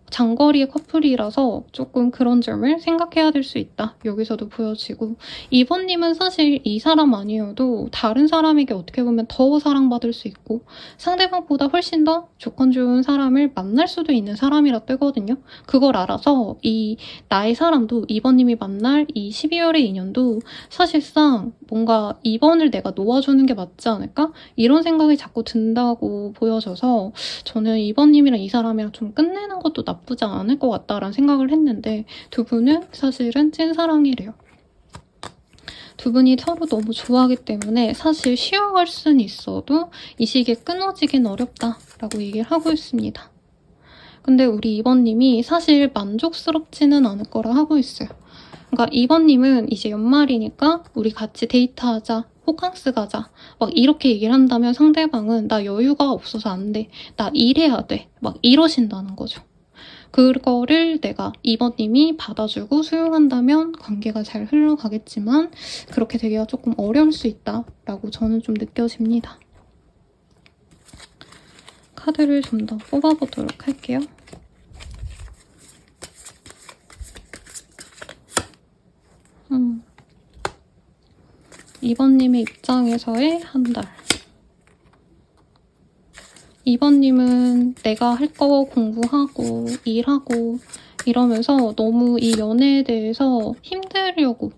장거리의 커플이라서 조금 그런 점을 생각해야 될 수 있다. 여기서도 보여지고 2번님은 사실 이 사람 아니어도 다른 사람에게 어떻게 보면 더 사랑받을 수 있고 상대방보다 훨씬 더 조건 좋은 사람을 만날 수도 있는 사람이라 뜨거든요. 그걸 알아서 이 나의 사람도 2번님이 만날 이 12월의 인연도 사실상 뭔가 2번을 내가 놓아주는 게 맞지 않을까? 이런 생각이 자꾸 든다고 보여져서 저는 2번님이랑 이 사람이랑 좀 끝내는 것도 나쁘지 않을 것 같다라는 생각을 했는데 두 분은 사실은 찐사랑이래요. 두 분이 서로 너무 좋아하기 때문에 사실 쉬어갈 수는 있어도 이 시기에 끊어지긴 어렵다라고 얘기를 하고 있습니다. 근데 우리 2번님이 사실 만족스럽지는 않을 거라 하고 있어요. 그러니까 2번님은 이제 연말이니까 우리 같이 데이트하자, 호캉스 가자 막 이렇게 얘기를 한다면 상대방은 나 여유가 없어서 안 돼, 나 일해야 돼 막 이러신다는 거죠. 그거를 내가 2번님이 받아주고 수용한다면 관계가 잘 흘러가겠지만 그렇게 되기가 조금 어려울 수 있다라고 저는 좀 느껴집니다. 카드를 좀 더 뽑아보도록 할게요. 2번님의 입장에서의 한 달. 2번님은 내가 할 거 공부하고 일하고 이러면서 너무 이 연애에 대해서 힘들려고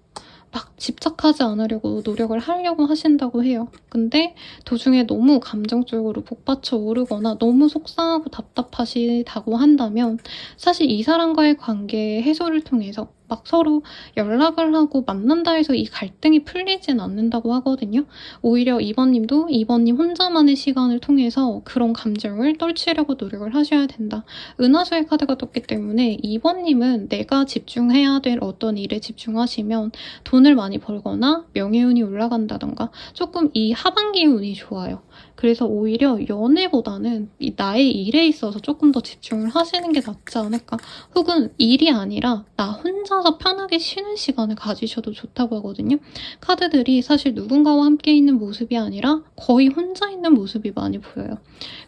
막 집착하지 않으려고 노력을 하려고 하신다고 해요. 근데 도중에 너무 감정적으로 복받쳐 오르거나 너무 속상하고 답답하시다고 한다면 사실 이 사람과의 관계 해소를 통해서 막 서로 연락을 하고 만난다 해서 이 갈등이 풀리진 않는다고 하거든요. 오히려 2번님도 2번님 혼자만의 시간을 통해서 그런 감정을 떨치려고 노력을 하셔야 된다. 은하수의 카드가 떴기 때문에 2번님은 내가 집중해야 될 어떤 일에 집중하시면 돈을 많이 벌거나 명예운이 올라간다던가 조금 이 하반기 운이 좋아요. 그래서 오히려 연애보다는 나의 일에 있어서 조금 더 집중을 하시는 게 낫지 않을까. 혹은 일이 아니라 나 혼자서 편하게 쉬는 시간을 가지셔도 좋다고 하거든요. 카드들이 사실 누군가와 함께 있는 모습이 아니라 거의 혼자 있는 모습이 많이 보여요.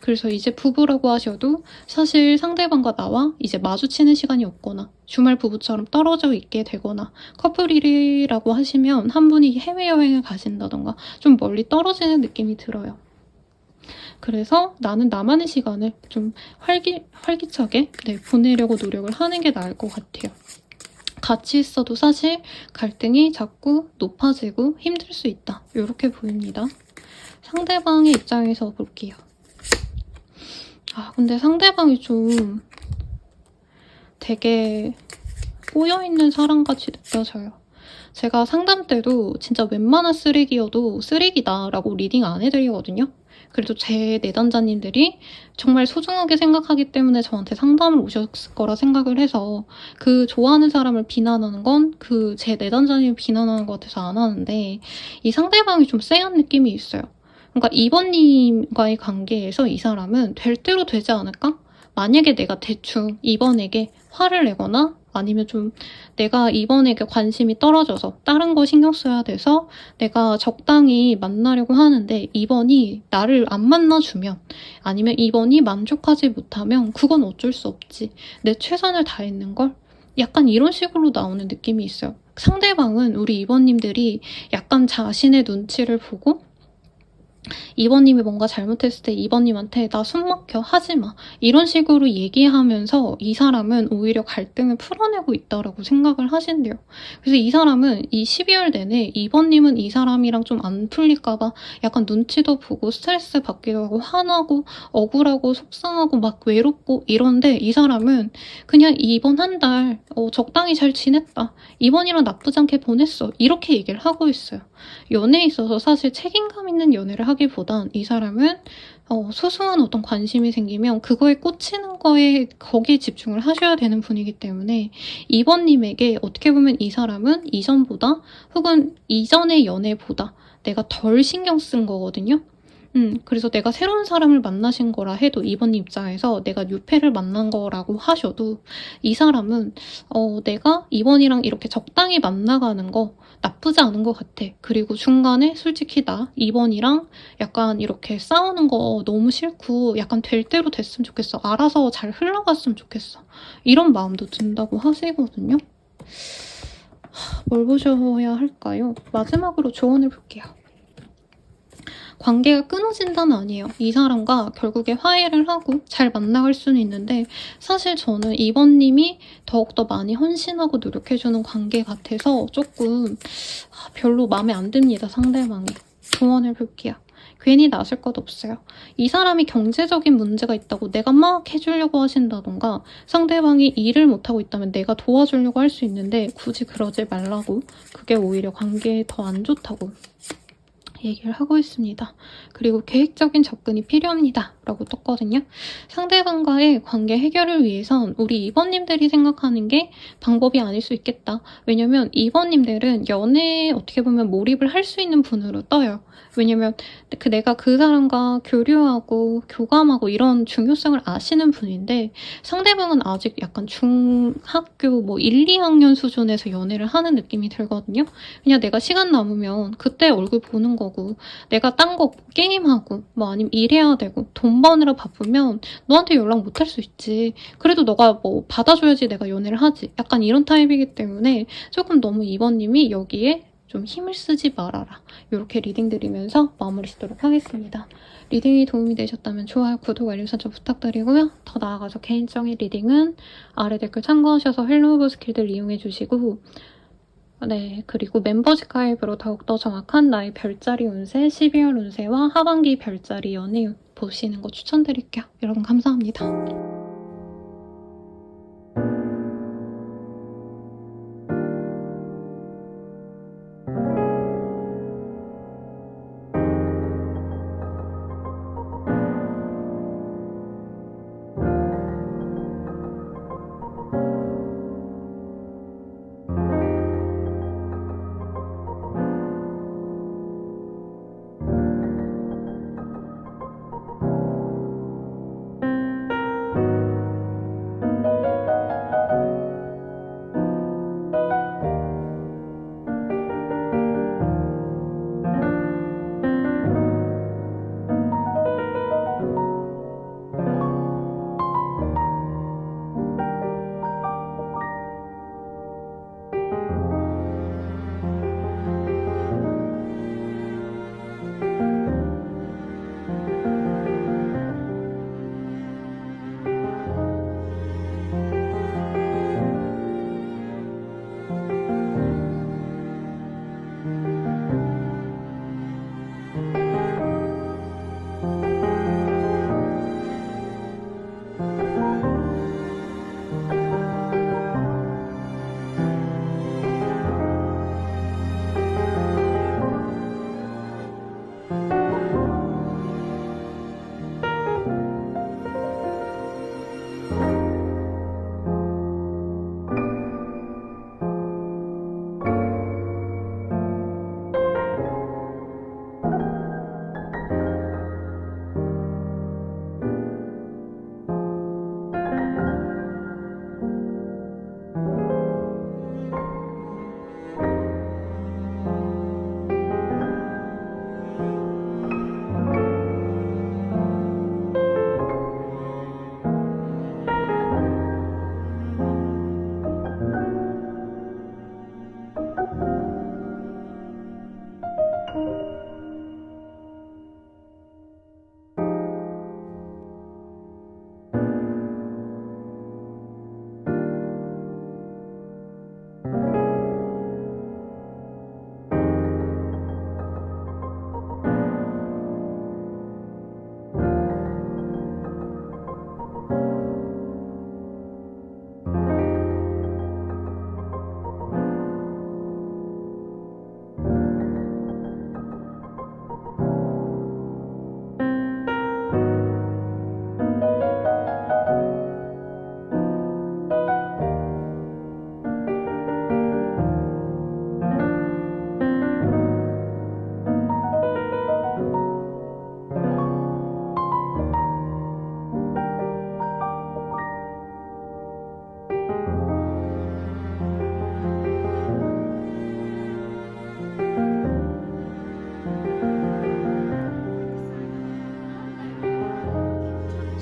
그래서 이제 부부라고 하셔도 사실 상대방과 나와 이제 마주치는 시간이 없거나 주말 부부처럼 떨어져 있게 되거나 커플이라고 하시면 한 분이 해외여행을 가신다던가 좀 멀리 떨어지는 느낌이 들어요. 그래서 나는 나만의 시간을 좀 활기차게 보내려고 노력을 하는 게 나을 것 같아요. 같이 있어도 사실 갈등이 자꾸 높아지고 힘들 수 있다. 이렇게 보입니다. 상대방의 입장에서 볼게요. 근데 상대방이 좀 되게 꼬여있는 사람같이 느껴져요. 제가 상담 때도 진짜 웬만한 쓰레기여도 쓰레기다라고 리딩 안 해드리거든요. 그래도 제 내담자님들이 정말 소중하게 생각하기 때문에 저한테 상담을 오셨을 거라 생각을 해서 그 좋아하는 사람을 비난하는 건 그 제 내담자님을 비난하는 것 같아서 안 하는데 이 상대방이 좀 쎄한 느낌이 있어요. 그러니까 2번님과의 관계에서 이 사람은 될 대로 되지 않을까? 만약에 내가 대충 2번에게 화를 내거나 아니면 좀 내가 2번에게 관심이 떨어져서 다른 거 신경 써야 돼서 내가 적당히 만나려고 하는데 2번이 나를 안 만나주면 아니면 2번이 만족하지 못하면 그건 어쩔 수 없지. 내 최선을 다했는 걸 약간 이런 식으로 나오는 느낌이 있어요. 상대방은 우리 이번님들이 약간 자신의 눈치를 보고 이번님이 뭔가 잘못했을 때 이번님한테 나 숨 막혀 하지 마 이런 식으로 얘기하면서 이 사람은 오히려 갈등을 풀어내고 있다라고 생각을 하신대요. 그래서 이 사람은 이 12월 내내 이번님은 이 사람이랑 좀 안 풀릴까 봐 약간 눈치도 보고 스트레스 받기도 하고 화나고 억울하고 속상하고 막 외롭고 이런데 이 사람은 그냥 이번 한 달 적당히 잘 지냈다. 이번이랑 나쁘지 않게 보냈어. 이렇게 얘기를 하고 있어요. 연애에 있어서 사실 책임감 있는 연애를 하기보단 이 사람은 소소한 어떤 관심이 생기면 그거에 꽂히는 거에 거기에 집중을 하셔야 되는 분이기 때문에 이번님에게 어떻게 보면 이 사람은 이전보다 혹은 이전의 연애보다 내가 덜 신경 쓴 거거든요. 그래서 내가 새로운 사람을 만나신 거라 해도 이번님 입장에서 내가 뉴페를 만난 거라고 하셔도 이 사람은 내가 이번이랑 이렇게 적당히 만나가는 거 나쁘지 않은 것 같아. 그리고 중간에 솔직히 나 이번이랑 약간 이렇게 싸우는 거 너무 싫고 약간 될 대로 됐으면 좋겠어. 알아서 잘 흘러갔으면 좋겠어. 이런 마음도 든다고 하시거든요. 뭘 보셔야 할까요? 마지막으로 조언을 볼게요. 관계가 끊어진다는 아니에요. 이 사람과 결국에 화해를 하고 잘 만나갈 수는 있는데 사실 저는 이번님이 더욱더 많이 헌신하고 노력해주는 관계 같아서 조금 별로 마음에 안 듭니다. 상대방이. 조언을 볼게요. 괜히 나설 것 없어요. 이 사람이 경제적인 문제가 있다고 내가 막 해주려고 하신다던가 상대방이 일을 못하고 있다면 내가 도와주려고 할 수 있는데 굳이 그러지 말라고 그게 오히려 관계에 더 안 좋다고 얘기를 하고 있습니다. 그리고 계획적인 접근이 필요합니다. 라고 떴거든요. 상대방과의 관계 해결을 위해선 우리 이번님들이 생각하는 게 방법이 아닐 수 있겠다. 왜냐면 이번님들은 연애에 어떻게 보면 몰입을 할 수 있는 분으로 떠요. 왜냐면 내가 그 사람과 교류하고 교감하고 이런 중요성을 아시는 분인데 상대방은 아직 약간 중학교 뭐 1, 2학년 수준에서 연애를 하는 느낌이 들거든요. 그냥 내가 시간 남으면 그때 얼굴 보는 거고 내가 딴 거 게임하고 뭐 아니면 일해야 되고 돈 버느라 바쁘면 너한테 연락 못 할 수 있지. 그래도 너가 뭐 받아줘야지 내가 연애를 하지. 약간 이런 타입이기 때문에 조금 너무 이번님이 여기에 좀 힘을 쓰지 말아라. 이렇게 리딩 드리면서 마무리 짓도록 하겠습니다. 리딩이 도움이 되셨다면 좋아요, 구독, 알림 설정 부탁드리고요. 더 나아가서 개인적인 리딩은 아래 댓글 참고하셔서 헬로우브 스킬들 이용해주시고 네, 그리고 멤버십 가입으로 더욱더 정확한 나의 별자리 운세, 12월 운세와 하반기 별자리 연애 보시는 거 추천드릴게요. 여러분 감사합니다.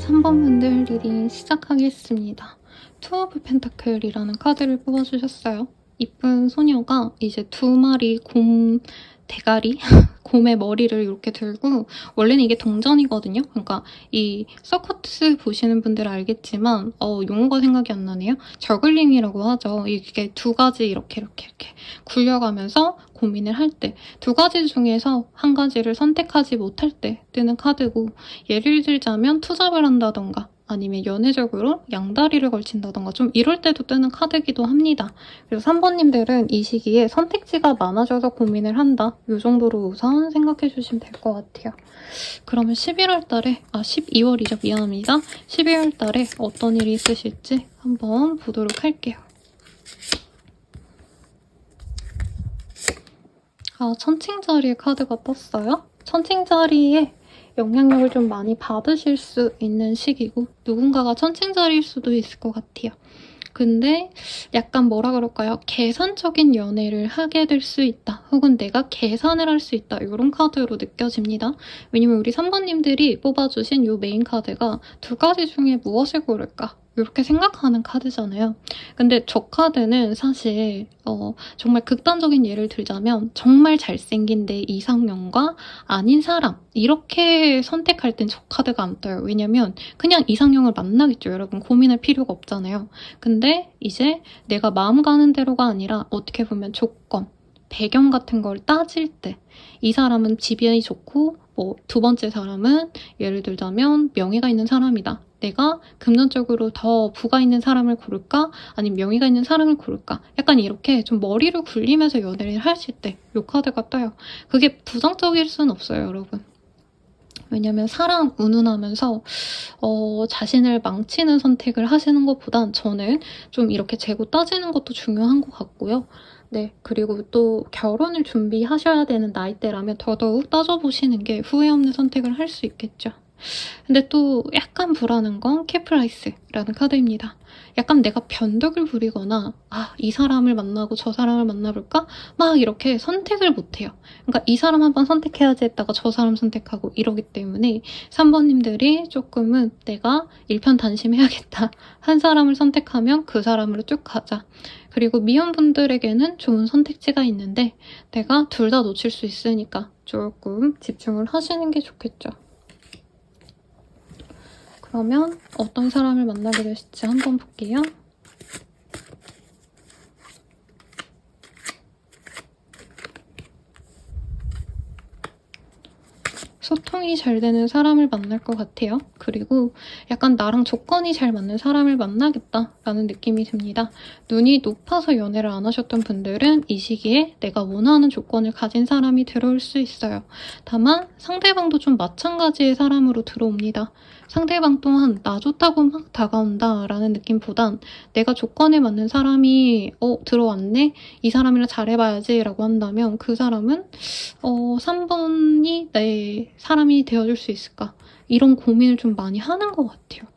3번 분들 리딩 시작하겠습니다. 투 오브 펜타클이라는 카드를 뽑아주셨어요. 이쁜 소녀가 이제 2마리 곰 대가리? 곰의 머리를 이렇게 들고, 원래는 이게 동전이거든요. 그러니까 이 서커스 보시는 분들은 알겠지만 용어가 생각이 안 나네요. 저글링이라고 하죠. 이게 2가지 이렇게 굴려가면서 고민을 할 때, 2가지 중에서 한 가지를 선택하지 못할 때 뜨는 카드고, 예를 들자면 투잡을 한다던가 아니면 연애적으로 양다리를 걸친다던가 좀 이럴 때도 뜨는 카드기도 합니다. 그래서 3번님들은 이 시기에 선택지가 많아져서 고민을 한다. 이 정도로 우선 생각해 주시면 될 것 같아요. 그러면 11월 달에, 12월이죠. 미안합니다. 12월 달에 어떤 일이 있으실지 한번 보도록 할게요. 천칭자리의 카드가 떴어요. 천칭자리에 영향력을 좀 많이 받으실 수 있는 시기고, 누군가가 천칭자리일 수도 있을 것 같아요. 근데 약간 뭐라 그럴까요? 계산적인 연애를 하게 될 수 있다. 혹은 내가 계산을 할 수 있다. 이런 카드로 느껴집니다. 왜냐면 우리 3번님들이 뽑아주신 이 메인 카드가 2가지 중에 무엇을 고를까? 이렇게 생각하는 카드잖아요. 근데 저 카드는 사실 정말 극단적인 예를 들자면 정말 잘생긴 내 이상형과 아닌 사람, 이렇게 선택할 땐 저 카드가 안 떠요. 왜냐면 그냥 이상형을 만나겠죠. 여러분 고민할 필요가 없잖아요. 근데 이제 내가 마음 가는 대로가 아니라 어떻게 보면 조건, 배경 같은 걸 따질 때 이 사람은 집이 좋고 뭐 2번째 사람은 예를 들자면 명예가 있는 사람이다. 내가 금전적으로 더 부가 있는 사람을 고를까? 아니면 명예가 있는 사람을 고를까? 약간 이렇게 좀 머리를 굴리면서 연애를 하실 때 이 카드가 떠요. 그게 부정적일 수는 없어요, 여러분. 왜냐면 사랑 운운하면서 자신을 망치는 선택을 하시는 것보단 저는 좀 이렇게 재고 따지는 것도 중요한 것 같고요. 네, 그리고 또 결혼을 준비하셔야 되는 나이대라면 더더욱 따져보시는 게 후회 없는 선택을 할 수 있겠죠. 근데 또 약간 불안한 건 캐프라이스라는 카드입니다. 약간 내가 변덕을 부리거나 이 사람을 만나고 저 사람을 만나볼까? 막 이렇게 선택을 못해요. 그러니까 이 사람 한번 선택해야지 했다가 저 사람 선택하고 이러기 때문에 3번님들이 조금은 내가 일편단심해야겠다. 한 사람을 선택하면 그 사람으로 쭉 가자. 그리고 미혼분들에게는 좋은 선택지가 있는데 내가 둘 다 놓칠 수 있으니까 조금 집중을 하시는 게 좋겠죠. 그러면 어떤 사람을 만나게 되실지 한번 볼게요. 소통이 잘 되는 사람을 만날 것 같아요. 그리고 약간 나랑 조건이 잘 맞는 사람을 만나겠다라는 느낌이 듭니다. 눈이 높아서 연애를 안 하셨던 분들은 이 시기에 내가 원하는 조건을 가진 사람이 들어올 수 있어요. 다만 상대방도 좀 마찬가지의 사람으로 들어옵니다. 상대방 또한 나 좋다고 막 다가온다라는 느낌보단 내가 조건에 맞는 사람이 들어왔네? 이 사람이랑 잘해봐야지 라고 한다면 그 사람은 3번이 내 사람이 되어줄 수 있을까? 이런 고민을 좀 많이 하는 것 같아요.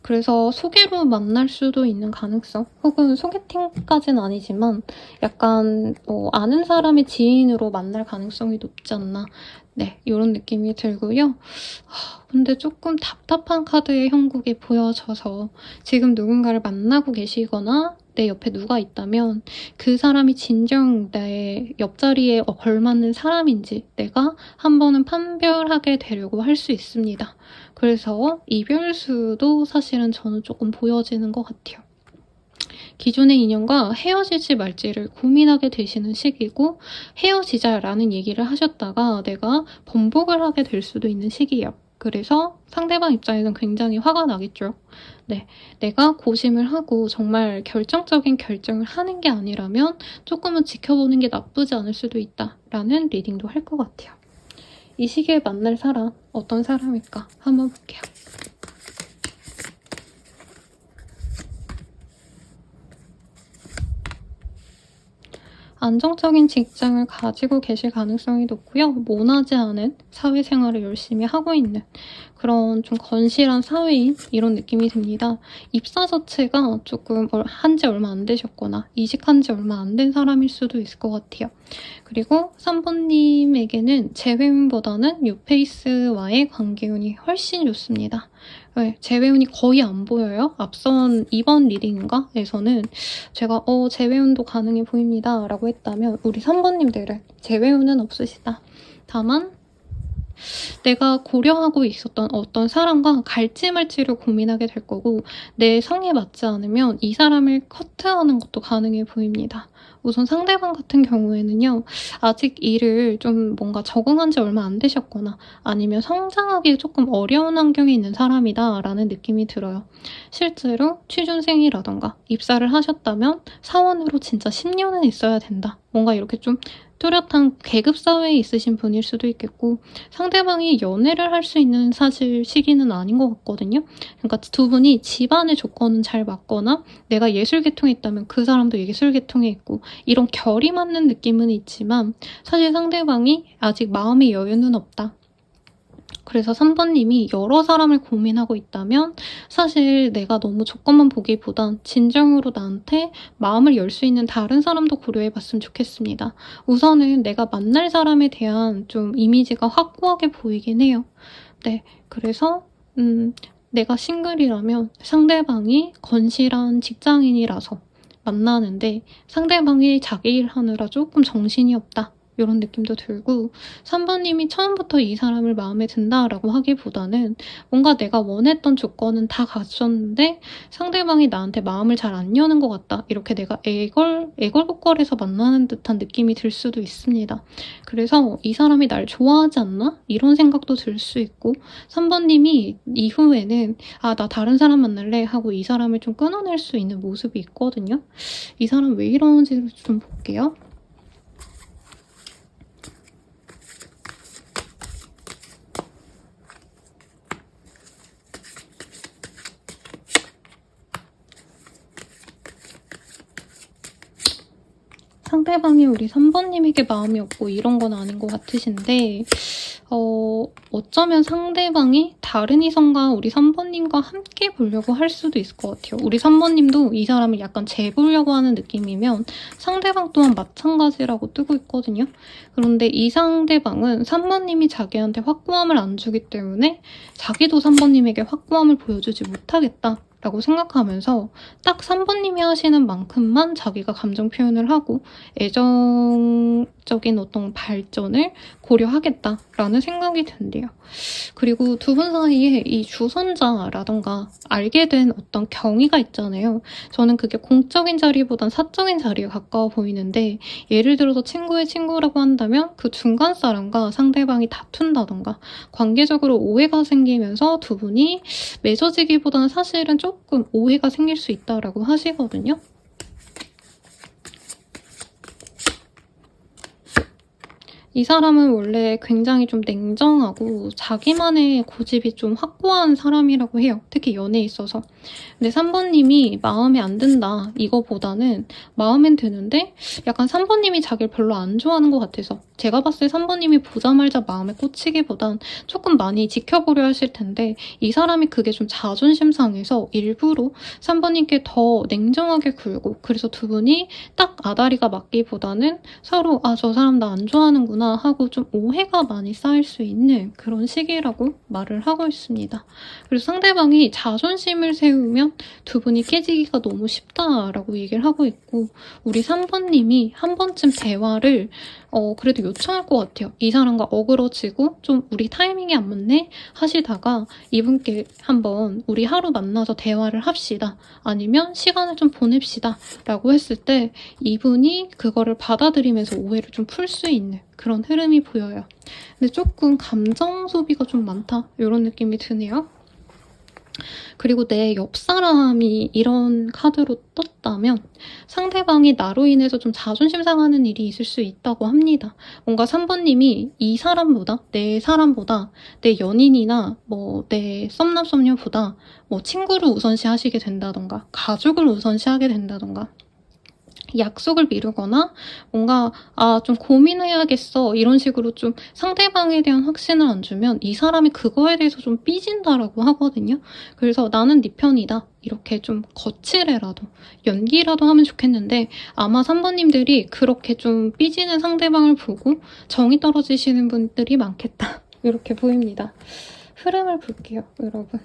그래서 소개로 만날 수도 있는 가능성, 혹은 소개팅까지는 아니지만 약간 아는 사람의 지인으로 만날 가능성이 높지 않나. 네, 이런 느낌이 들고요. 근데 조금 답답한 카드의 형국이 보여져서 지금 누군가를 만나고 계시거나 내 옆에 누가 있다면 그 사람이 진정 내 옆자리에 걸맞는 사람인지 내가 한 번은 판별하게 되려고 할 수 있습니다. 그래서 이별수도 사실은 저는 조금 보여지는 것 같아요. 기존의 인연과 헤어질지 말지를 고민하게 되시는 시기고, 헤어지자라는 얘기를 하셨다가 내가 번복을 하게 될 수도 있는 시기예요. 그래서 상대방 입장에서는 굉장히 화가 나겠죠. 네, 내가 고심을 하고 정말 결정적인 결정을 하는 게 아니라면 조금은 지켜보는 게 나쁘지 않을 수도 있다라는 리딩도 할 것 같아요. 이 시기에 만날 사람, 어떤 사람일까? 한번 볼게요. 안정적인 직장을 가지고 계실 가능성이 높고요. 모나지 않은 사회생활을 열심히 하고 있는 그런 좀 건실한 사회인 이런 느낌이 듭니다. 입사 자체가 조금 한지 얼마 안 되셨거나 이직한 지 얼마 안 된 사람일 수도 있을 것 같아요. 그리고 3번님에게는 재회운보다는 뉴페이스와의 관계운이 훨씬 좋습니다. 네, 재회운이 거의 안 보여요. 앞선 2번 리딩인가에서는 제가 재회운도 가능해 보입니다 라고 했다면 우리 3번님들은 재회운은 없으시다. 다만 내가 고려하고 있었던 어떤 사람과 갈지 말지를 고민하게 될 거고 내 성에 맞지 않으면 이 사람을 커트하는 것도 가능해 보입니다. 우선 상대방 같은 경우에는요. 아직 일을 좀 뭔가 적응한 지 얼마 안 되셨거나 아니면 성장하기 조금 어려운 환경에 있는 사람이다 라는 느낌이 들어요. 실제로 취준생이라던가 입사를 하셨다면 사원으로 진짜 10년은 있어야 된다. 뭔가 이렇게 좀 뚜렷한 계급사회에 있으신 분일 수도 있겠고 상대방이 연애를 할 수 있는 사실 시기는 아닌 것 같거든요. 그러니까 두 분이 집안의 조건은 잘 맞거나 내가 예술계통에 있다면 그 사람도 예술계통에 있고 이런 결이 맞는 느낌은 있지만 사실 상대방이 아직 마음의 여유는 없다. 그래서 3번님이 여러 사람을 고민하고 있다면 사실 내가 너무 조건만 보기보단 진정으로 나한테 마음을 열 수 있는 다른 사람도 고려해봤으면 좋겠습니다. 우선은 내가 만날 사람에 대한 좀 이미지가 확고하게 보이긴 해요. 네, 그래서 내가 싱글이라면 상대방이 건실한 직장인이라서 만나는데 상대방이 자기 일 하느라 조금 정신이 없다. 이런 느낌도 들고 3번님이 처음부터 이 사람을 마음에 든다라고 하기보다는 뭔가 내가 원했던 조건은 다 갖췄는데 상대방이 나한테 마음을 잘 안 여는 것 같다. 이렇게 내가 애걸복걸해서 만나는 듯한 느낌이 들 수도 있습니다. 그래서 이 사람이 날 좋아하지 않나? 이런 생각도 들 수 있고 3번님이 이후에는 나 다른 사람 만날래 하고 이 사람을 좀 끊어낼 수 있는 모습이 있거든요. 이 사람 왜 이러는지 좀 볼게요. 상대방이 우리 3번님에게 마음이 없고 이런 건 아닌 것 같으신데 어쩌면 상대방이 다른 이성과 우리 3번님과 함께 보려고 할 수도 있을 것 같아요. 우리 3번님도 이 사람을 약간 재보려고 하는 느낌이면 상대방 또한 마찬가지라고 뜨고 있거든요. 그런데 이 상대방은 3번님이 자기한테 확고함을 안 주기 때문에 자기도 3번님에게 확고함을 보여주지 못하겠다. 라고 생각하면서 딱 3번님이 하시는 만큼만 자기가 감정 표현을 하고 애정적인 어떤 발전을 고려하겠다라는 생각이 든대요. 그리고 두 분 사이에 이 주선자라던가 알게 된 어떤 경위가 있잖아요. 저는 그게 공적인 자리보단 사적인 자리에 가까워 보이는데 예를 들어서 친구의 친구라고 한다면 그 중간 사람과 상대방이 다툰다던가 관계적으로 오해가 생기면서 두 분이 맺어지기보다는 사실은 조금 오해가 생길 수 있다라고 하시거든요. 이 사람은 원래 굉장히 좀 냉정하고 자기만의 고집이 좀 확고한 사람이라고 해요. 특히 연애에 있어서. 근데 3번님이 마음에 안 든다 이거보다는 마음엔 드는데 약간 3번님이 자기를 별로 안 좋아하는 것 같아서 제가 봤을 때 3번님이 보자마자 마음에 꽂히기보단 조금 많이 지켜보려 하실 텐데 이 사람이 그게 좀 자존심 상해서 일부러 3번님께 더 냉정하게 굴고 그래서 두 분이 딱 아다리가 맞기보다는 서로 저 사람 나 안 좋아하는구나 하고 좀 오해가 많이 쌓일 수 있는 그런 시기라고 말을 하고 있습니다. 그래서 상대방이 자존심을 세우면 두 분이 깨지기가 너무 쉽다라고 얘기를 하고 있고 우리 3번님이 한 번쯤 대화를 그래도 요청할 것 같아요. 이 사람과 어그러지고 좀 우리 타이밍이 안 맞네 하시다가 이분께 한번 우리 하루 만나서 대화를 합시다. 아니면 시간을 좀 보냅시다 라고 했을 때 이분이 그거를 받아들이면서 오해를 좀 풀 수 있는 그런 흐름이 보여요. 근데 조금 감정 소비가 좀 많다 이런 느낌이 드네요. 그리고 내 옆 사람이 이런 카드로 떴다면 상대방이 나로 인해서 좀 자존심 상하는 일이 있을 수 있다고 합니다. 뭔가 3번님이 이 사람보다 내 사람보다 내 연인이나 뭐 내 썸남 썸녀보다 뭐 친구를 우선시 하시게 된다던가 가족을 우선시 하게 된다던가 약속을 미루거나 뭔가 좀 고민해야겠어 이런 식으로 좀 상대방에 대한 확신을 안 주면 이 사람이 그거에 대해서 좀 삐진다라고 하거든요. 그래서 나는 네 편이다. 이렇게 좀 거칠게라도 연기라도 하면 좋겠는데 아마 3번님들이 그렇게 좀 삐지는 상대방을 보고 정이 떨어지시는 분들이 많겠다. 이렇게 보입니다. 흐름을 볼게요, 여러분.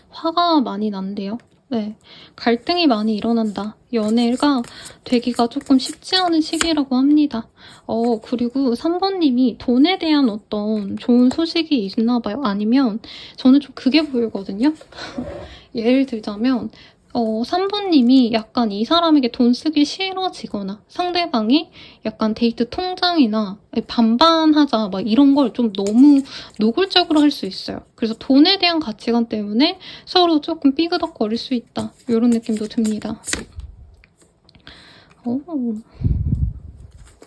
화가 많이 난대요. 네, 갈등이 많이 일어난다. 연애가 되기가 조금 쉽지 않은 시기라고 합니다. 그리고 3번님이 돈에 대한 어떤 좋은 소식이 있나 봐요. 아니면 저는 좀 그게 보이거든요. 예를 들자면 3번님이 약간 이 사람에게 돈 쓰기 싫어지거나 상대방이 약간 데이트 통장이나 반반하자 막 이런 걸 좀 너무 노골적으로 할 수 있어요. 그래서 돈에 대한 가치관 때문에 서로 조금 삐그덕거릴 수 있다. 이런 느낌도 듭니다.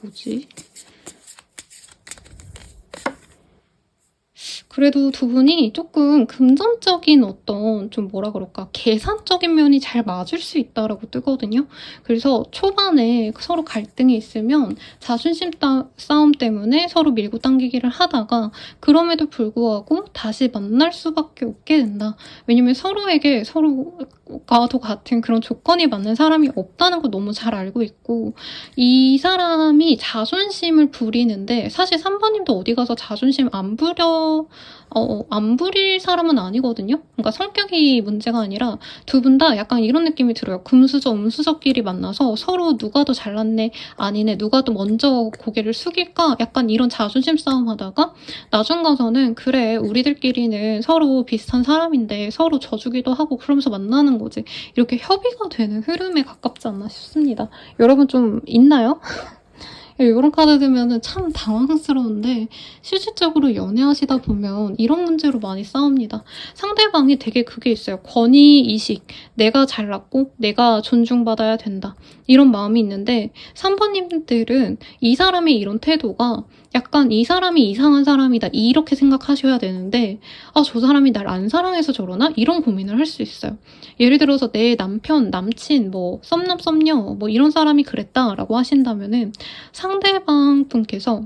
뭐지? 그래도 두 분이 조금 금전적인 어떤 좀 뭐라 그럴까 계산적인 면이 잘 맞을 수 있다라고 뜨거든요. 그래서 초반에 서로 갈등이 있으면 자존심 싸움 때문에 서로 밀고 당기기를 하다가 그럼에도 불구하고 다시 만날 수밖에 없게 된다. 왜냐면 서로에게 서로가도 같은 그런 조건이 맞는 사람이 없다는 걸 너무 잘 알고 있고 이 사람이 자존심을 부리는데 사실 3번님도 어디 가서 자존심 안 부릴 사람은 아니거든요. 그러니까 성격이 문제가 아니라 두 분 다 약간 이런 느낌이 들어요. 금수저, 음수저끼리 만나서 서로 누가 더 잘났네, 아니네, 누가 더 먼저 고개를 숙일까? 약간 이런 자존심 싸움 하다가 나중 가서는 그래, 우리들끼리는 서로 비슷한 사람인데 서로 져주기도 하고 그러면서 만나는 거지. 이렇게 협의가 되는 흐름에 가깝지 않나 싶습니다. 여러분 좀 있나요? 이런 카드 들면은 참 당황스러운데 실질적으로 연애하시다 보면 이런 문제로 많이 싸웁니다. 상대방이 되게 그게 있어요. 권위의식, 내가 잘났고 내가 존중받아야 된다. 이런 마음이 있는데 3번님들은 이 사람의 이런 태도가 약간 이 사람이 이상한 사람이다 이렇게 생각하셔야 되는데 저 사람이 날 안 사랑해서 저러나? 이런 고민을 할 수 있어요. 예를 들어서 내 남편, 남친, 뭐 썸남, 썸녀 뭐 이런 사람이 그랬다라고 하신다면은 상대방 분께서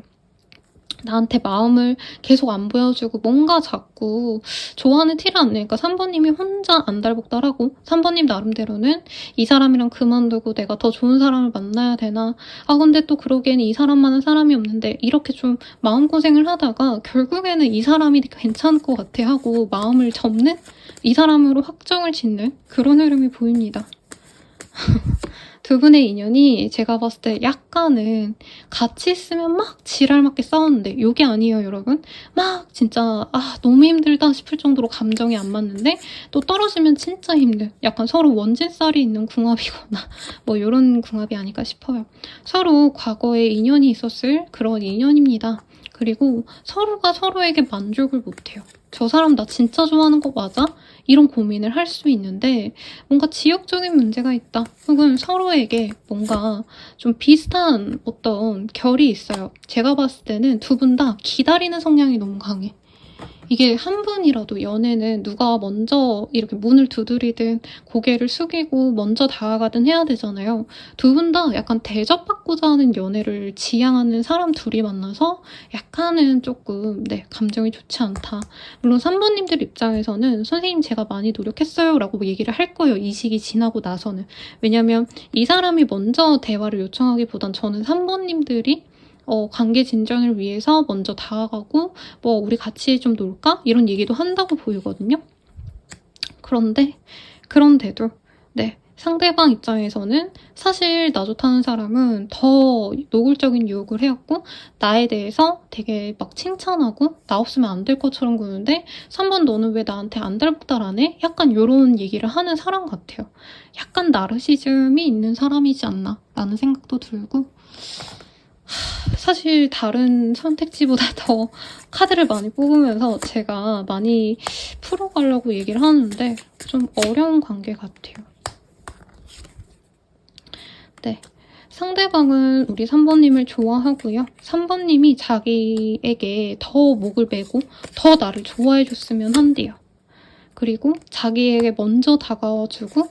나한테 마음을 계속 안 보여주고 뭔가 자꾸 좋아하는 티를 안 내니까 3번님이 혼자 안달복달하고 3번님 나름대로는 이 사람이랑 그만두고 내가 더 좋은 사람을 만나야 되나 근데 또 그러기에는 이 사람만은 사람이 없는데 이렇게 좀 마음고생을 하다가 결국에는 이 사람이 괜찮을 것 같아 하고 마음을 접는 이 사람으로 확정을 짓는 그런 흐름이 보입니다. 두 분의 인연이 제가 봤을 때 약간은 같이 있으면 막 지랄맞게 싸우는데 이게 아니에요, 여러분. 막 진짜 너무 힘들다 싶을 정도로 감정이 안 맞는데 또 떨어지면 진짜 힘든 약간 서로 원진살이 있는 궁합이거나 뭐 이런 궁합이 아닐까 싶어요. 서로 과거에 인연이 있었을 그런 인연입니다. 그리고 서로가 서로에게 만족을 못해요. 저 사람 나 진짜 좋아하는 거 맞아? 이런 고민을 할 수 있는데 뭔가 지역적인 문제가 있다. 혹은 서로에게 뭔가 좀 비슷한 어떤 결이 있어요. 제가 봤을 때는 두 분 다 기다리는 성향이 너무 강해. 이게 한 분이라도 연애는 누가 먼저 이렇게 문을 두드리든 고개를 숙이고 먼저 다가가든 해야 되잖아요. 두 분 다 약간 대접받고자 하는 연애를 지향하는 사람 둘이 만나서 약간은 조금 감정이 좋지 않다. 물론 3번님들 입장에서는 선생님 제가 많이 노력했어요 라고 얘기를 할 거예요. 이 시기 지나고 나서는. 왜냐면 이 사람이 먼저 대화를 요청하기보단 저는 3번님들이 관계 진전을 위해서 먼저 다가가고 뭐 우리 같이 좀 놀까? 이런 얘기도 한다고 보이거든요. 그런데도 상대방 입장에서는 사실 나 좋다는 사람은 더 노골적인 유혹을 해왔고 나에 대해서 되게 막 칭찬하고 나 없으면 안 될 것처럼 구는데 3번 너는 왜 나한테 안달복달 안 해? 약간 이런 얘기를 하는 사람 같아요. 약간 나르시즘이 있는 사람이지 않나 라는 생각도 들고 사실 다른 선택지보다 더 카드를 많이 뽑으면서 제가 많이 풀어가려고 얘기를 하는데 좀 어려운 관계 같아요. 상대방은 우리 3번님을 좋아하고요. 3번님이 자기에게 더 목을 매고 더 나를 좋아해줬으면 한대요. 그리고 자기에게 먼저 다가와주고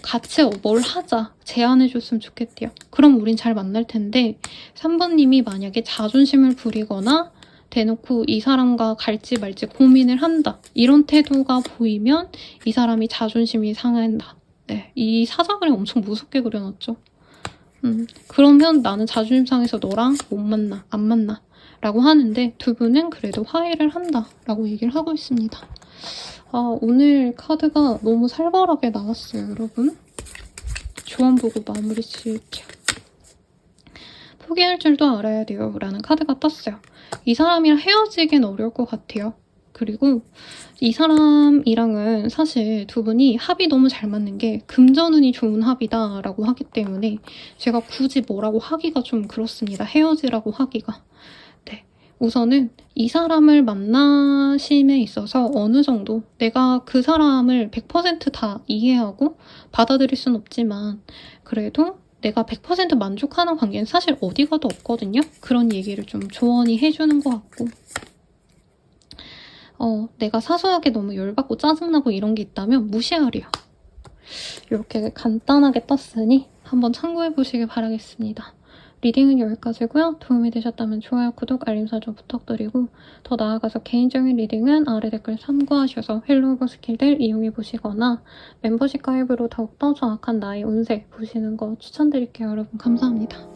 같이 뭘 하자 제안해줬으면 좋겠대요. 그럼 우린 잘 만날 텐데 3번님이 만약에 자존심을 부리거나 대놓고 이 사람과 갈지 말지 고민을 한다. 이런 태도가 보이면 이 사람이 자존심이 상한다. 네, 이 사자그림 엄청 무섭게 그려놨죠. 그러면 나는 자존심 상해서 너랑 못 만나, 안 만나 라고 하는데 두 분은 그래도 화해를 한다 라고 얘기를 하고 있습니다. 오늘 카드가 너무 살벌하게 나왔어요, 여러분. 조언 보고 마무리 지을게요. 포기할 줄도 알아야 돼요 라는 카드가 떴어요. 이 사람이랑 헤어지긴 어려울 것 같아요. 그리고 이 사람이랑은 사실 두 분이 합이 너무 잘 맞는 게 금전운이 좋은 합이다 라고 하기 때문에 제가 굳이 뭐라고 하기가 좀 그렇습니다. 헤어지라고 하기가. 네, 우선은 이 사람을 만나심에 있어서 어느 정도 내가 그 사람을 100% 다 이해하고 받아들일 순 없지만 그래도 내가 100% 만족하는 관계는 사실 어디 가도 없거든요. 그런 얘기를 좀 조언이 해주는 것 같고 내가 사소하게 너무 열받고 짜증나고 이런 게 있다면 무시하래요. 이렇게 간단하게 떴으니 한번 참고해보시길 바라겠습니다. 리딩은 여기까지고요. 도움이 되셨다면 좋아요, 구독, 알림 설정 부탁드리고 더 나아가서 개인적인 리딩은 아래 댓글 참고하셔서 헬로우버 스킬들 이용해보시거나 멤버십 가입으로 더욱더 정확한 나의 운세 보시는 거 추천드릴게요. 여러분 감사합니다.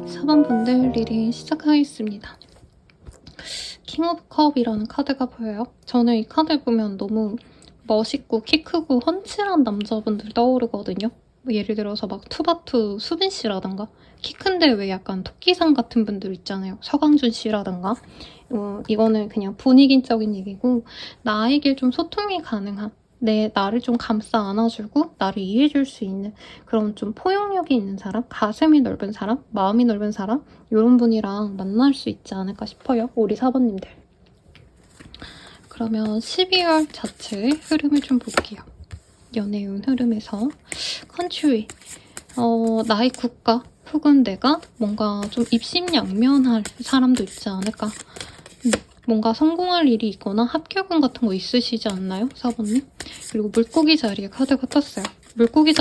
사번분들 리딩 시작하겠습니다. 킹 오브 컵이라는 카드가 보여요. 저는 이 카드 보면 너무 멋있고 키 크고 훤칠한 남자분들 떠오르거든요. 예를 들어서 막 투바투 수빈 씨라던가 키 큰데 왜 약간 토끼상 같은 분들 있잖아요. 서강준 씨라던가 이거는 그냥 분위기적인 얘기고 나에게 좀 소통이 가능한 나를 좀 감싸 안아주고 나를 이해해줄 수 있는 그런 좀 포용력이 있는 사람, 가슴이 넓은 사람, 마음이 넓은 사람 이런 분이랑 만날 수 있지 않을까 싶어요. 우리 사번님들. 그러면 12월 자체의 흐름을 좀 볼게요. 연애운 흐름에서 컨트리, 나의 국가 혹은 내가 뭔가 좀 입심양면할 사람도 있지 않을까. 뭔가 성공할 일이 있거나 합격운 같은 거 있으시지 않나요? 4번님? 그리고 물고기 자리에 카드가 떴어요. 물고기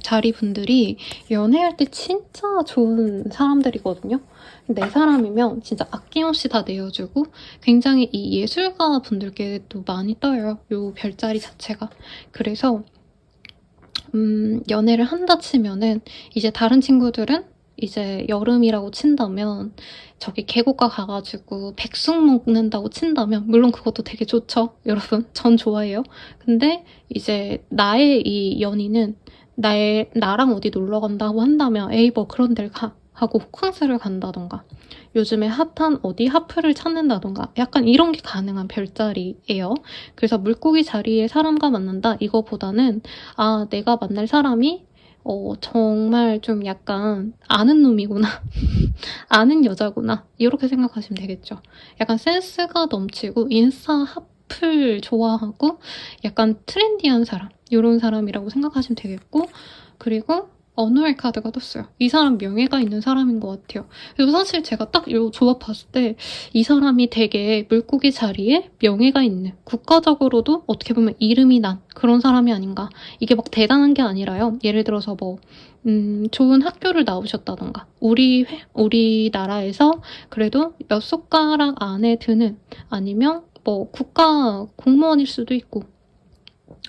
자리 분들이 연애할 때 진짜 좋은 사람들이거든요. 내 사람이면 진짜 아낌없이 다 내어주고 굉장히 이 예술가 분들께도 많이 떠요. 요 별자리 자체가. 그래서 연애를 한다 치면은 이제 다른 친구들은 이제 여름이라고 친다면 저기 계곡가 가가지고 백숙 먹는다고 친다면 물론 그것도 되게 좋죠. 여러분 전 좋아해요. 근데 이제 나의 이 연인은 나랑 어디 놀러 간다고 한다면 에이 뭐 그런 데를 가 하고 호캉스를 간다던가 요즘에 핫한 어디 하프를 찾는다던가 약간 이런 게 가능한 별자리예요. 그래서 물고기 자리에 사람과 만난다 이거보다는 아 내가 만날 사람이 정말 좀 약간 아는 놈이구나 아는 여자구나 이렇게 생각하시면 되겠죠. 약간 센스가 넘치고 인싸 핫플 좋아하고 약간 트렌디한 사람 이런 사람이라고 생각하시면 되겠고 그리고 언어의 카드가 떴어요. 이 사람 명예가 있는 사람인 것 같아요. 그래서 사실 제가 딱 이 조합 봤을 때 이 사람이 되게 물고기 자리에 명예가 있는 국가적으로도 어떻게 보면 이름이 난 그런 사람이 아닌가. 이게 막 대단한 게 아니라요. 예를 들어서 뭐 좋은 학교를 나오셨다던가 우리나라에서 그래도 몇 손가락 안에 드는 아니면 뭐 국가 공무원일 수도 있고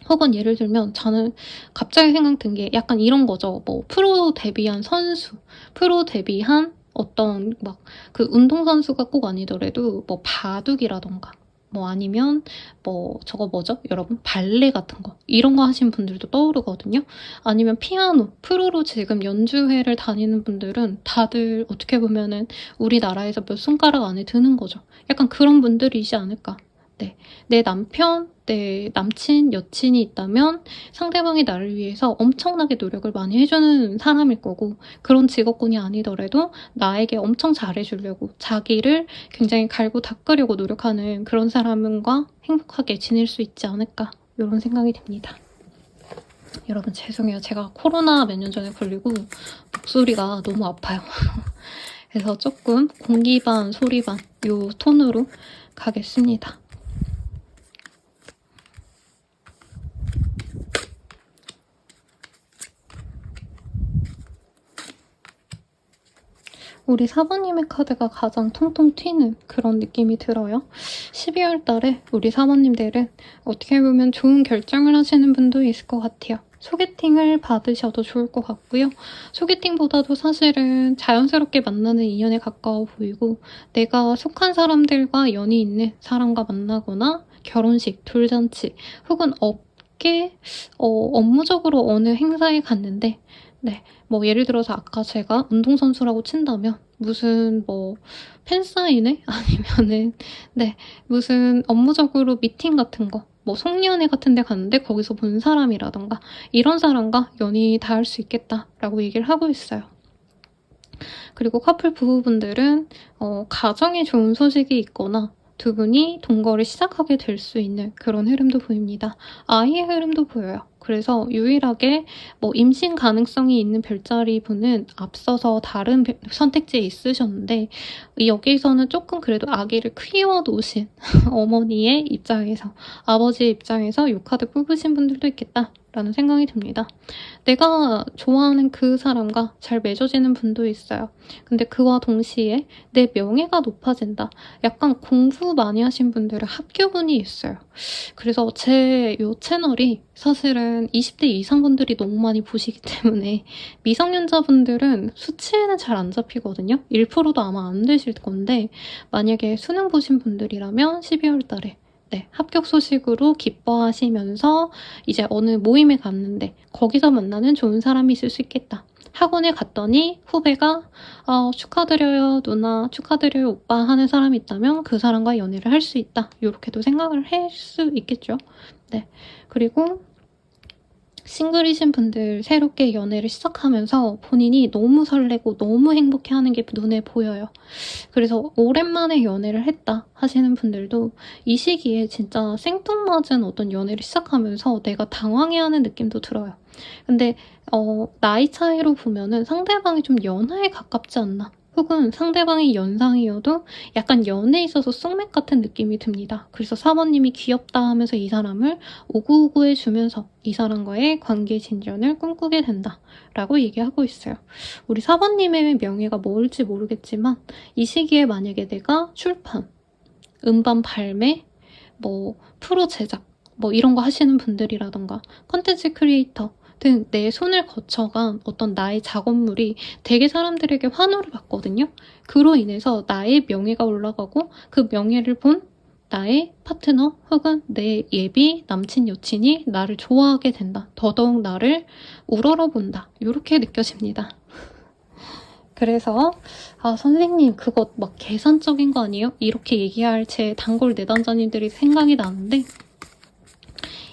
혹은 예를 들면 저는 갑자기 생각든 게 약간 이런 거죠. 뭐 프로 데뷔한 선수, 프로 데뷔한 어떤 막 그 운동선수가 꼭 아니더라도 뭐 바둑이라던가 뭐 아니면 뭐 저거 뭐죠? 여러분 발레 같은 거 이런 거 하신 분들도 떠오르거든요. 아니면 피아노, 프로로 지금 연주회를 다니는 분들은 다들 어떻게 보면은 우리나라에서 몇 손가락 안에 드는 거죠. 약간 그런 분들이지 않을까. 네, 내 남편, 내 남친, 여친이 있다면 상대방이 나를 위해서 엄청나게 노력을 많이 해주는 사람일 거고 그런 직업군이 아니더라도 나에게 엄청 잘해주려고 자기를 굉장히 갈고 닦으려고 노력하는 그런 사람과 행복하게 지낼 수 있지 않을까 이런 생각이 듭니다. 여러분 죄송해요. 제가 코로나 몇 년 전에 걸리고 목소리가 너무 아파요. 그래서 조금 공기 반 소리 반 요 톤으로 가겠습니다. 우리 사모님의 카드가 가장 통통 튀는 그런 느낌이 들어요. 12월 달에 우리 사모님들은 어떻게 보면 좋은 결정을 하시는 분도 있을 것 같아요. 소개팅을 받으셔도 좋을 것 같고요. 소개팅보다도 사실은 자연스럽게 만나는 인연에 가까워 보이고 내가 속한 사람들과 연이 있는 사람과 만나거나 결혼식, 돌잔치 혹은 업무적으로 어느 행사에 갔는데 네, 뭐 예를 들어서 아까 제가 운동선수라고 친다면 무슨 뭐 팬사인회 아니면은 네 무슨 업무적으로 미팅 같은 거 뭐 송년회 같은 데 갔는데 거기서 본 사람이라던가 이런 사람과 연이 닿을 수 있겠다라고 얘기를 하고 있어요. 그리고 커플 부부분들은 가정에 좋은 소식이 있거나 두 분이 동거를 시작하게 될 수 있는 그런 흐름도 보입니다. 아이의 흐름도 보여요. 그래서 유일하게 뭐 임신 가능성이 있는 별자리 분은 앞서서 다른 선택지에 있으셨는데 여기서는 조금 그래도 아기를 키워놓으신 어머니의 입장에서 아버지의 입장에서 이 카드 뽑으신 분들도 있겠다라는 생각이 듭니다. 내가 좋아하는 그 사람과 잘 맺어지는 분도 있어요. 근데 그와 동시에 내 명예가 높아진다. 약간 공부 많이 하신 분들은 합격운이 있어요. 그래서 제 요 채널이 사실은 20대 이상 분들이 너무 많이 보시기 때문에 미성년자분들은 수치에는 잘 안 잡히거든요. 1%도 아마 안 되실 건데 만약에 수능 보신 분들이라면 12월 달에 네, 합격 소식으로 기뻐하시면서 이제 어느 모임에 갔는데 거기서 만나는 좋은 사람이 있을 수 있겠다. 학원에 갔더니 후배가 축하드려요 누나, 축하드려요 오빠 하는 사람이 있다면 그 사람과 연애를 할 수 있다. 이렇게도 생각을 할 수 있겠죠. 네, 그리고 싱글이신 분들 새롭게 연애를 시작하면서 본인이 너무 설레고 너무 행복해하는 게 눈에 보여요. 그래서 오랜만에 연애를 했다 하시는 분들도 이 시기에 진짜 생뚱맞은 어떤 연애를 시작하면서 내가 당황해하는 느낌도 들어요. 근데 나이 차이로 보면은 상대방이 좀 연하에 가깝지 않나? 혹은 상대방이 연상이어도 약간 연애에 있어서 쏙맥 같은 느낌이 듭니다. 그래서 사모님이 귀엽다 하면서 이 사람을 오구오구 해주면서 이 사람과의 관계 진전을 꿈꾸게 된다 라고 얘기하고 있어요. 우리 사모님의 명예가 뭘지 모르겠지만 이 시기에 만약에 내가 출판, 음반 발매, 프로 제작 이런 거 하시는 분들이라던가 컨텐츠 크리에이터 등 내 손을 거쳐간 어떤 나의 작업물이 되게 사람들에게 환호를 받거든요. 그로 인해서 나의 명예가 올라가고 그 명예를 본 나의 파트너 혹은 내 예비 남친 여친이 나를 좋아하게 된다. 더더욱 나를 우러러본다. 이렇게 느껴집니다. 그래서 선생님 그거 막 계산적인 거 아니에요? 이렇게 얘기할 제 단골 내담자님들이 생각이 나는데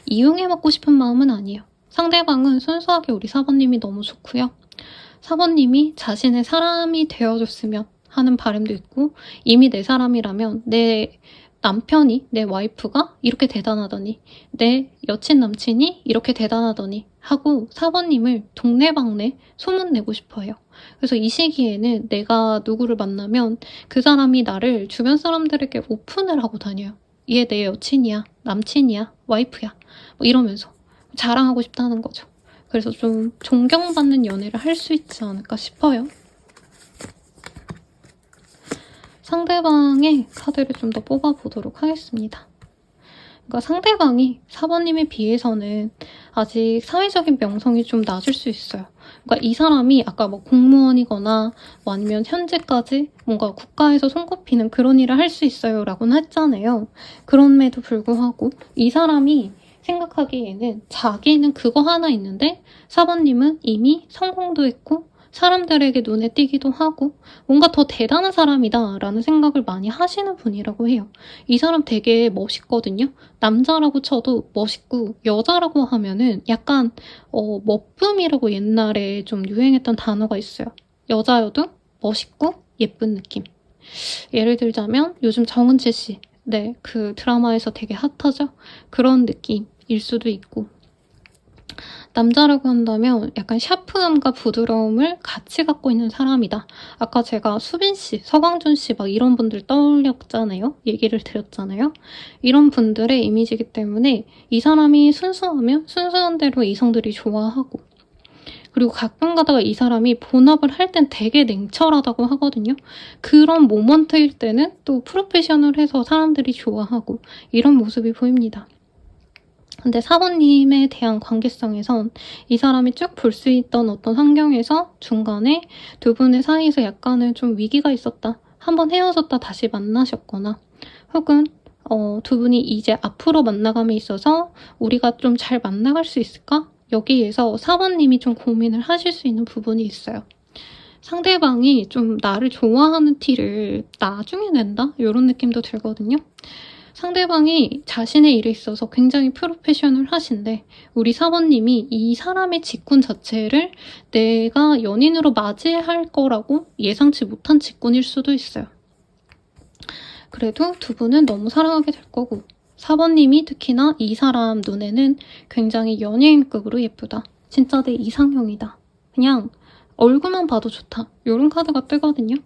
이용해먹고 싶은 마음은 아니에요. 상대방은 순수하게 우리 사모님이 너무 좋고요. 사모님이 자신의 사람이 되어줬으면 하는 바람도 있고 이미 내 사람이라면 내 남편이, 내 와이프가 이렇게 대단하더니 내 여친 남친이 이렇게 대단하더니 하고 사모님을 동네방네 소문내고 싶어요. 그래서 이 시기에는 내가 누구를 만나면 그 사람이 나를 주변 사람들에게 오픈을 하고 다녀요. 얘 내 여친이야, 남친이야, 와이프야 이러면서 자랑하고 싶다는 거죠. 그래서 좀 존경받는 연애를 할 수 있지 않을까 싶어요. 상대방의 카드를 좀 더 뽑아보도록 하겠습니다. 그러니까 상대방이 사모님에 비해서는 아직 사회적인 명성이 좀 낮을 수 있어요. 그러니까 이 사람이 아까 공무원이거나 아니면 현재까지 뭔가 국가에서 손꼽히는 그런 일을 할 수 있어요 라고는 했잖아요. 그럼에도 불구하고 이 사람이 생각하기에는 자기는 그거 하나 있는데 사모님은 이미 성공도 했고 사람들에게 눈에 띄기도 하고 뭔가 더 대단한 사람이다 라는 생각을 많이 하시는 분이라고 해요. 이 사람 되게 멋있거든요. 남자라고 쳐도 멋있고 여자라고 하면은 약간 멋붐이라고 옛날에 좀 유행했던 단어가 있어요. 여자여도 멋있고 예쁜 느낌. 예를 들자면 요즘 정은지 씨 네, 그 드라마에서 되게 핫하죠? 그런 느낌일 수도 있고 남자라고 한다면 약간 샤프함과 부드러움을 같이 갖고 있는 사람이다. 아까 제가 수빈 씨, 서광준 씨 막 이런 분들 떠올렸잖아요. 얘기를 드렸잖아요. 이런 분들의 이미지이기 때문에 이 사람이 순수하면 순수한 대로 이성들이 좋아하고 그리고 가끔 가다가 이 사람이 본업을 할 땐 되게 냉철하다고 하거든요. 그런 모먼트일 때는 또 프로페셔널해서 사람들이 좋아하고 이런 모습이 보입니다. 근데 사모님에 대한 관계성에선 이 사람이 쭉 볼 수 있던 어떤 환경에서 중간에 두 분의 사이에서 약간은 좀 위기가 있었다. 한번 헤어졌다 다시 만나셨거나 혹은 두 분이 이제 앞으로 만나감에 있어서 우리가 좀 잘 만나갈 수 있을까? 여기에서 사모님이 좀 고민을 하실 수 있는 부분이 있어요. 상대방이 좀 나를 좋아하는 티를 나중에 낸다? 이런 느낌도 들거든요. 상대방이 자신의 일에 있어서 굉장히 프로페셔널 하신데 우리 사모님이 이 사람의 직군 자체를 내가 연인으로 맞이할 거라고 예상치 못한 직군일 수도 있어요. 그래도 두 분은 너무 사랑하게 될 거고 사모님이 특히나 이 사람 눈에는 굉장히 연예인급으로 예쁘다. 진짜 내 이상형이다. 그냥 얼굴만 봐도 좋다. 이런 카드가 뜨거든요.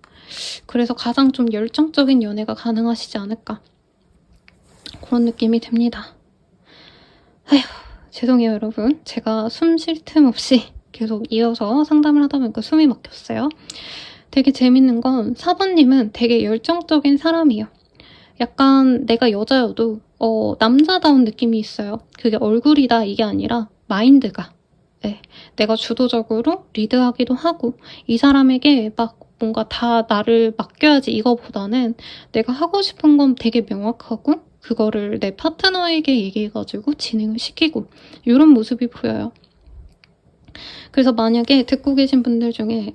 그래서 가장 좀 열정적인 연애가 가능하시지 않을까. 그런 느낌이 듭니다. 아휴, 죄송해요 여러분. 제가 숨 쉴 틈 없이 계속 이어서 상담을 하다 보니까 숨이 막혔어요. 되게 재밌는 건 사모님은 되게 열정적인 사람이에요. 약간 내가 여자여도 남자다운 느낌이 있어요. 그게 얼굴이다 이게 아니라 마인드가. 네, 내가 주도적으로 리드하기도 하고 이 사람에게 막 뭔가 다 나를 맡겨야지 이거보다는 내가 하고 싶은 건 되게 명확하고 그거를 내 파트너에게 얘기해가지고 진행을 시키고 이런 모습이 보여요. 그래서 만약에 듣고 계신 분들 중에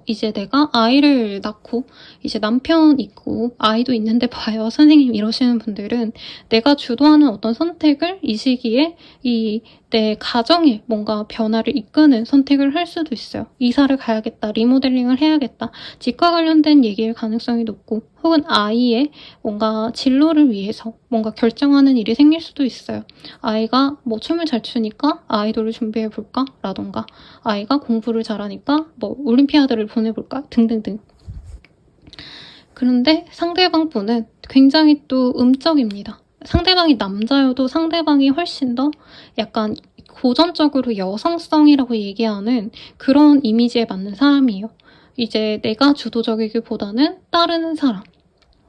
이제 내가 아이를 낳고 이제 남편 있고 아이도 있는데 봐요 선생님 이러시는 분들은 내가 주도하는 어떤 선택을 이 시기에 내 가정에 뭔가 변화를 이끄는 선택을 할 수도 있어요. 이사를 가야겠다, 리모델링을 해야겠다, 집과 관련된 얘기일 가능성이 높고 혹은 아이의 뭔가 진로를 위해서 뭔가 결정하는 일이 생길 수도 있어요. 아이가 뭐 춤을 잘 추니까 아이돌을 준비해볼까? 라던가 아이가 공부를 잘하니까 뭐 올림피아드를 보내볼까? 등등등. 그런데 상대방 분은 굉장히 또 음적입니다. 상대방이 남자여도 상대방이 훨씬 더 약간 고전적으로 여성성이라고 얘기하는 그런 이미지에 맞는 사람이에요. 이제 내가 주도적이기보다는 따르는 사람.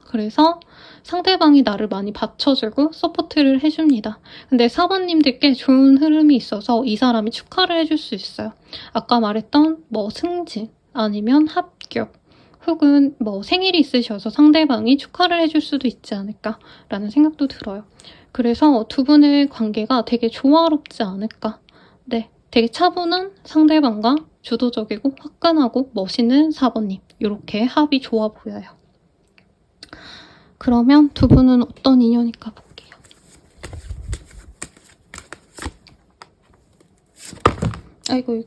그래서 상대방이 나를 많이 받쳐주고 서포트를 해줍니다. 근데 사번님들께 좋은 흐름이 있어서 이 사람이 축하를 해줄 수 있어요. 아까 말했던 뭐 승진 아니면 합격 혹은 뭐 생일이 있으셔서 상대방이 축하를 해줄 수도 있지 않을까라는 생각도 들어요. 그래서 두 분의 관계가 되게 조화롭지 않을까. 네, 되게 차분한 상대방과 주도적이고 화끈하고 멋있는 4번님. 이렇게 합이 좋아 보여요. 그러면 두 분은 어떤 인연일까 볼게요. 아이고.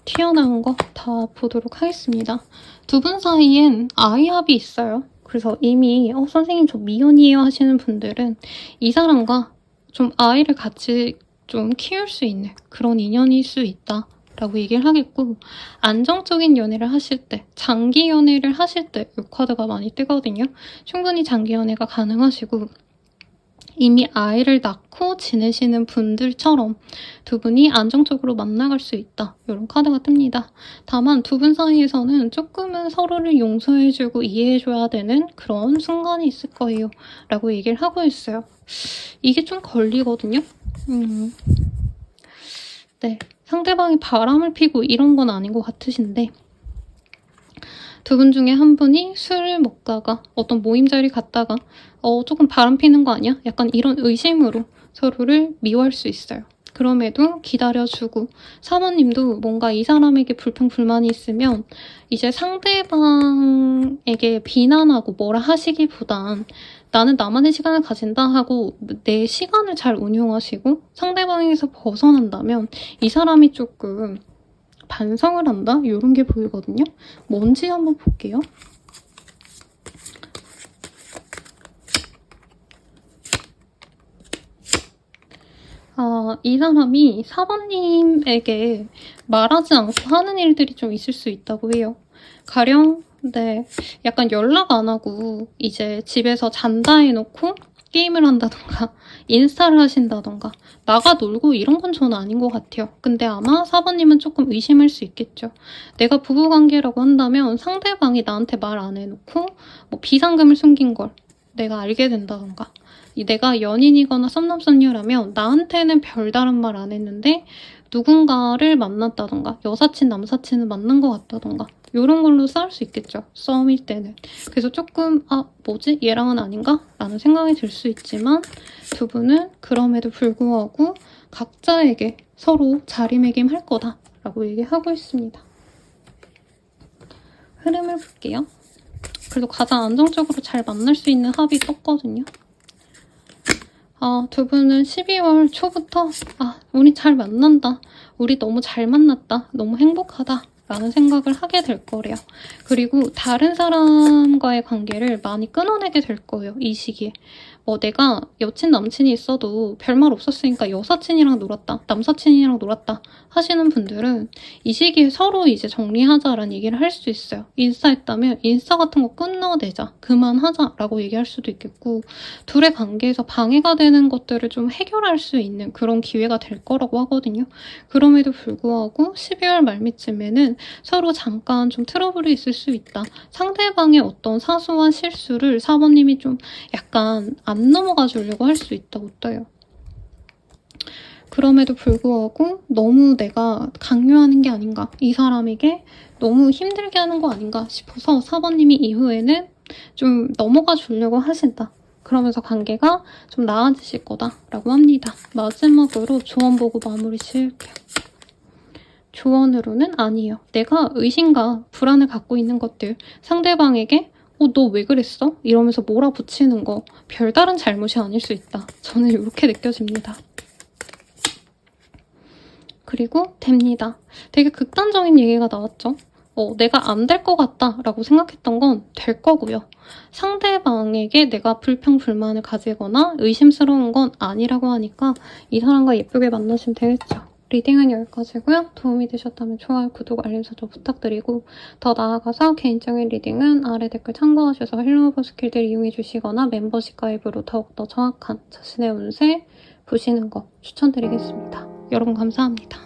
튀어나온 거 다 보도록 하겠습니다. 두 분 사이엔 아이합이 있어요. 그래서 이미 선생님 저 미혼이에요 하시는 분들은 이 사람과 좀 아이를 같이 좀 키울 수 있는 그런 인연일 수 있다 라고 얘기를 하겠고, 안정적인 연애를 하실 때, 장기 연애를 하실 때 이 카드가 많이 뜨거든요. 충분히 장기 연애가 가능하시고 이미 아이를 낳고 지내시는 분들처럼 두 분이 안정적으로 만나갈 수 있다. 이런 카드가 뜹니다. 다만 두 분 사이에서는 조금은 서로를 용서해주고 이해해줘야 되는 그런 순간이 있을 거예요. 라고 얘기를 하고 있어요. 이게 좀 걸리거든요. 네, 상대방이 바람을 피고 이런 건 아닌 것 같으신데 두 분 중에 한 분이 술을 먹다가 어떤 모임 자리 갔다가 조금 바람 피는 거 아니야? 약간 이런 의심으로 서로를 미워할 수 있어요. 그럼에도 기다려주고 사모님도 뭔가 이 사람에게 불평불만이 있으면 이제 상대방에게 비난하고 뭐라 하시기보단 나는 나만의 시간을 가진다 하고 내 시간을 잘 운용하시고 상대방에게서 벗어난다면 이 사람이 조금 반성을 한다? 이런 게 보이거든요. 뭔지 한번 볼게요. 이 사람이 사번님에게 말하지 않고 하는 일들이 좀 있을 수 있다고 해요. 가령 네, 약간 연락 안 하고 이제 집에서 잔다 해놓고 게임을 한다던가 인스타를 하신다던가 나가 놀고 이런 건 저는 아닌 것 같아요. 근데 아마 4번님은 조금 의심할 수 있겠죠. 내가 부부관계라고 한다면 상대방이 나한테 말 안 해놓고 뭐 비상금을 숨긴 걸 내가 알게 된다던가 내가 연인이거나 썸남썸녀라면 나한테는 별다른 말 안 했는데 누군가를 만났다던가 여사친 남사친을 만난 것 같다던가 이런 걸로 싸울 수 있겠죠. 싸움일 때는. 그래서 조금 뭐지? 얘랑은 아닌가? 라는 생각이 들 수 있지만 두 분은 그럼에도 불구하고 각자에게 서로 자리매김할 거다 라고 얘기하고 있습니다. 흐름을 볼게요. 그래도 가장 안정적으로 잘 만날 수 있는 합이 떴거든요. 두 분은 12월 초부터 우리 잘 만난다. 우리 너무 잘 만났다. 너무 행복하다. 라는 생각을 하게 될 거래요. 그리고 다른 사람과의 관계를 많이 끊어내게 될 거예요. 이 시기에. 내가 여친 남친이 있어도 별말 없었으니까 여사친이랑 놀았다, 남사친이랑 놀았다 하시는 분들은 이 시기에 서로 이제 정리하자라는 얘기를 할 수 있어요. 인싸했다면 인싸 같은 거 끊어내자, 그만하자라고 얘기할 수도 있겠고 둘의 관계에서 방해가 되는 것들을 좀 해결할 수 있는 그런 기회가 될 거라고 하거든요. 그럼에도 불구하고 12월 말미쯤에는 서로 잠깐 좀 트러블이 있을 수 있다. 상대방의 어떤 사소한 실수를 사모님이 좀 약간 안 넘어가 주려고 할 수 있다고 떠요. 그럼에도 불구하고 너무 내가 강요하는 게 아닌가, 이 사람에게 너무 힘들게 하는 거 아닌가 싶어서 4번님이 이후에는 좀 넘어가 주려고 하신다. 그러면서 관계가 좀 나아지실 거다라고 합니다. 마지막으로 조언 보고 마무리 지을게요. 조언으로는 아니에요. 내가 의심과 불안을 갖고 있는 것들, 상대방에게 너 왜 그랬어? 이러면서 몰아붙이는 거 별다른 잘못이 아닐 수 있다. 저는 이렇게 느껴집니다. 그리고 됩니다. 되게 극단적인 얘기가 나왔죠. 내가 안 될 것 같다라고 생각했던 건 될 거고요. 상대방에게 내가 불평불만을 가지거나 의심스러운 건 아니라고 하니까 이 사람과 예쁘게 만나시면 되겠죠. 리딩은 여기까지고요. 도움이 되셨다면 좋아요, 구독, 알림 설정 부탁드리고 더 나아가서 개인적인 리딩은 아래 댓글 참고하셔서 힐러버 스킬들 이용해주시거나 멤버십 가입으로 더욱더 정확한 자신의 운세 보시는 거 추천드리겠습니다. 여러분 감사합니다.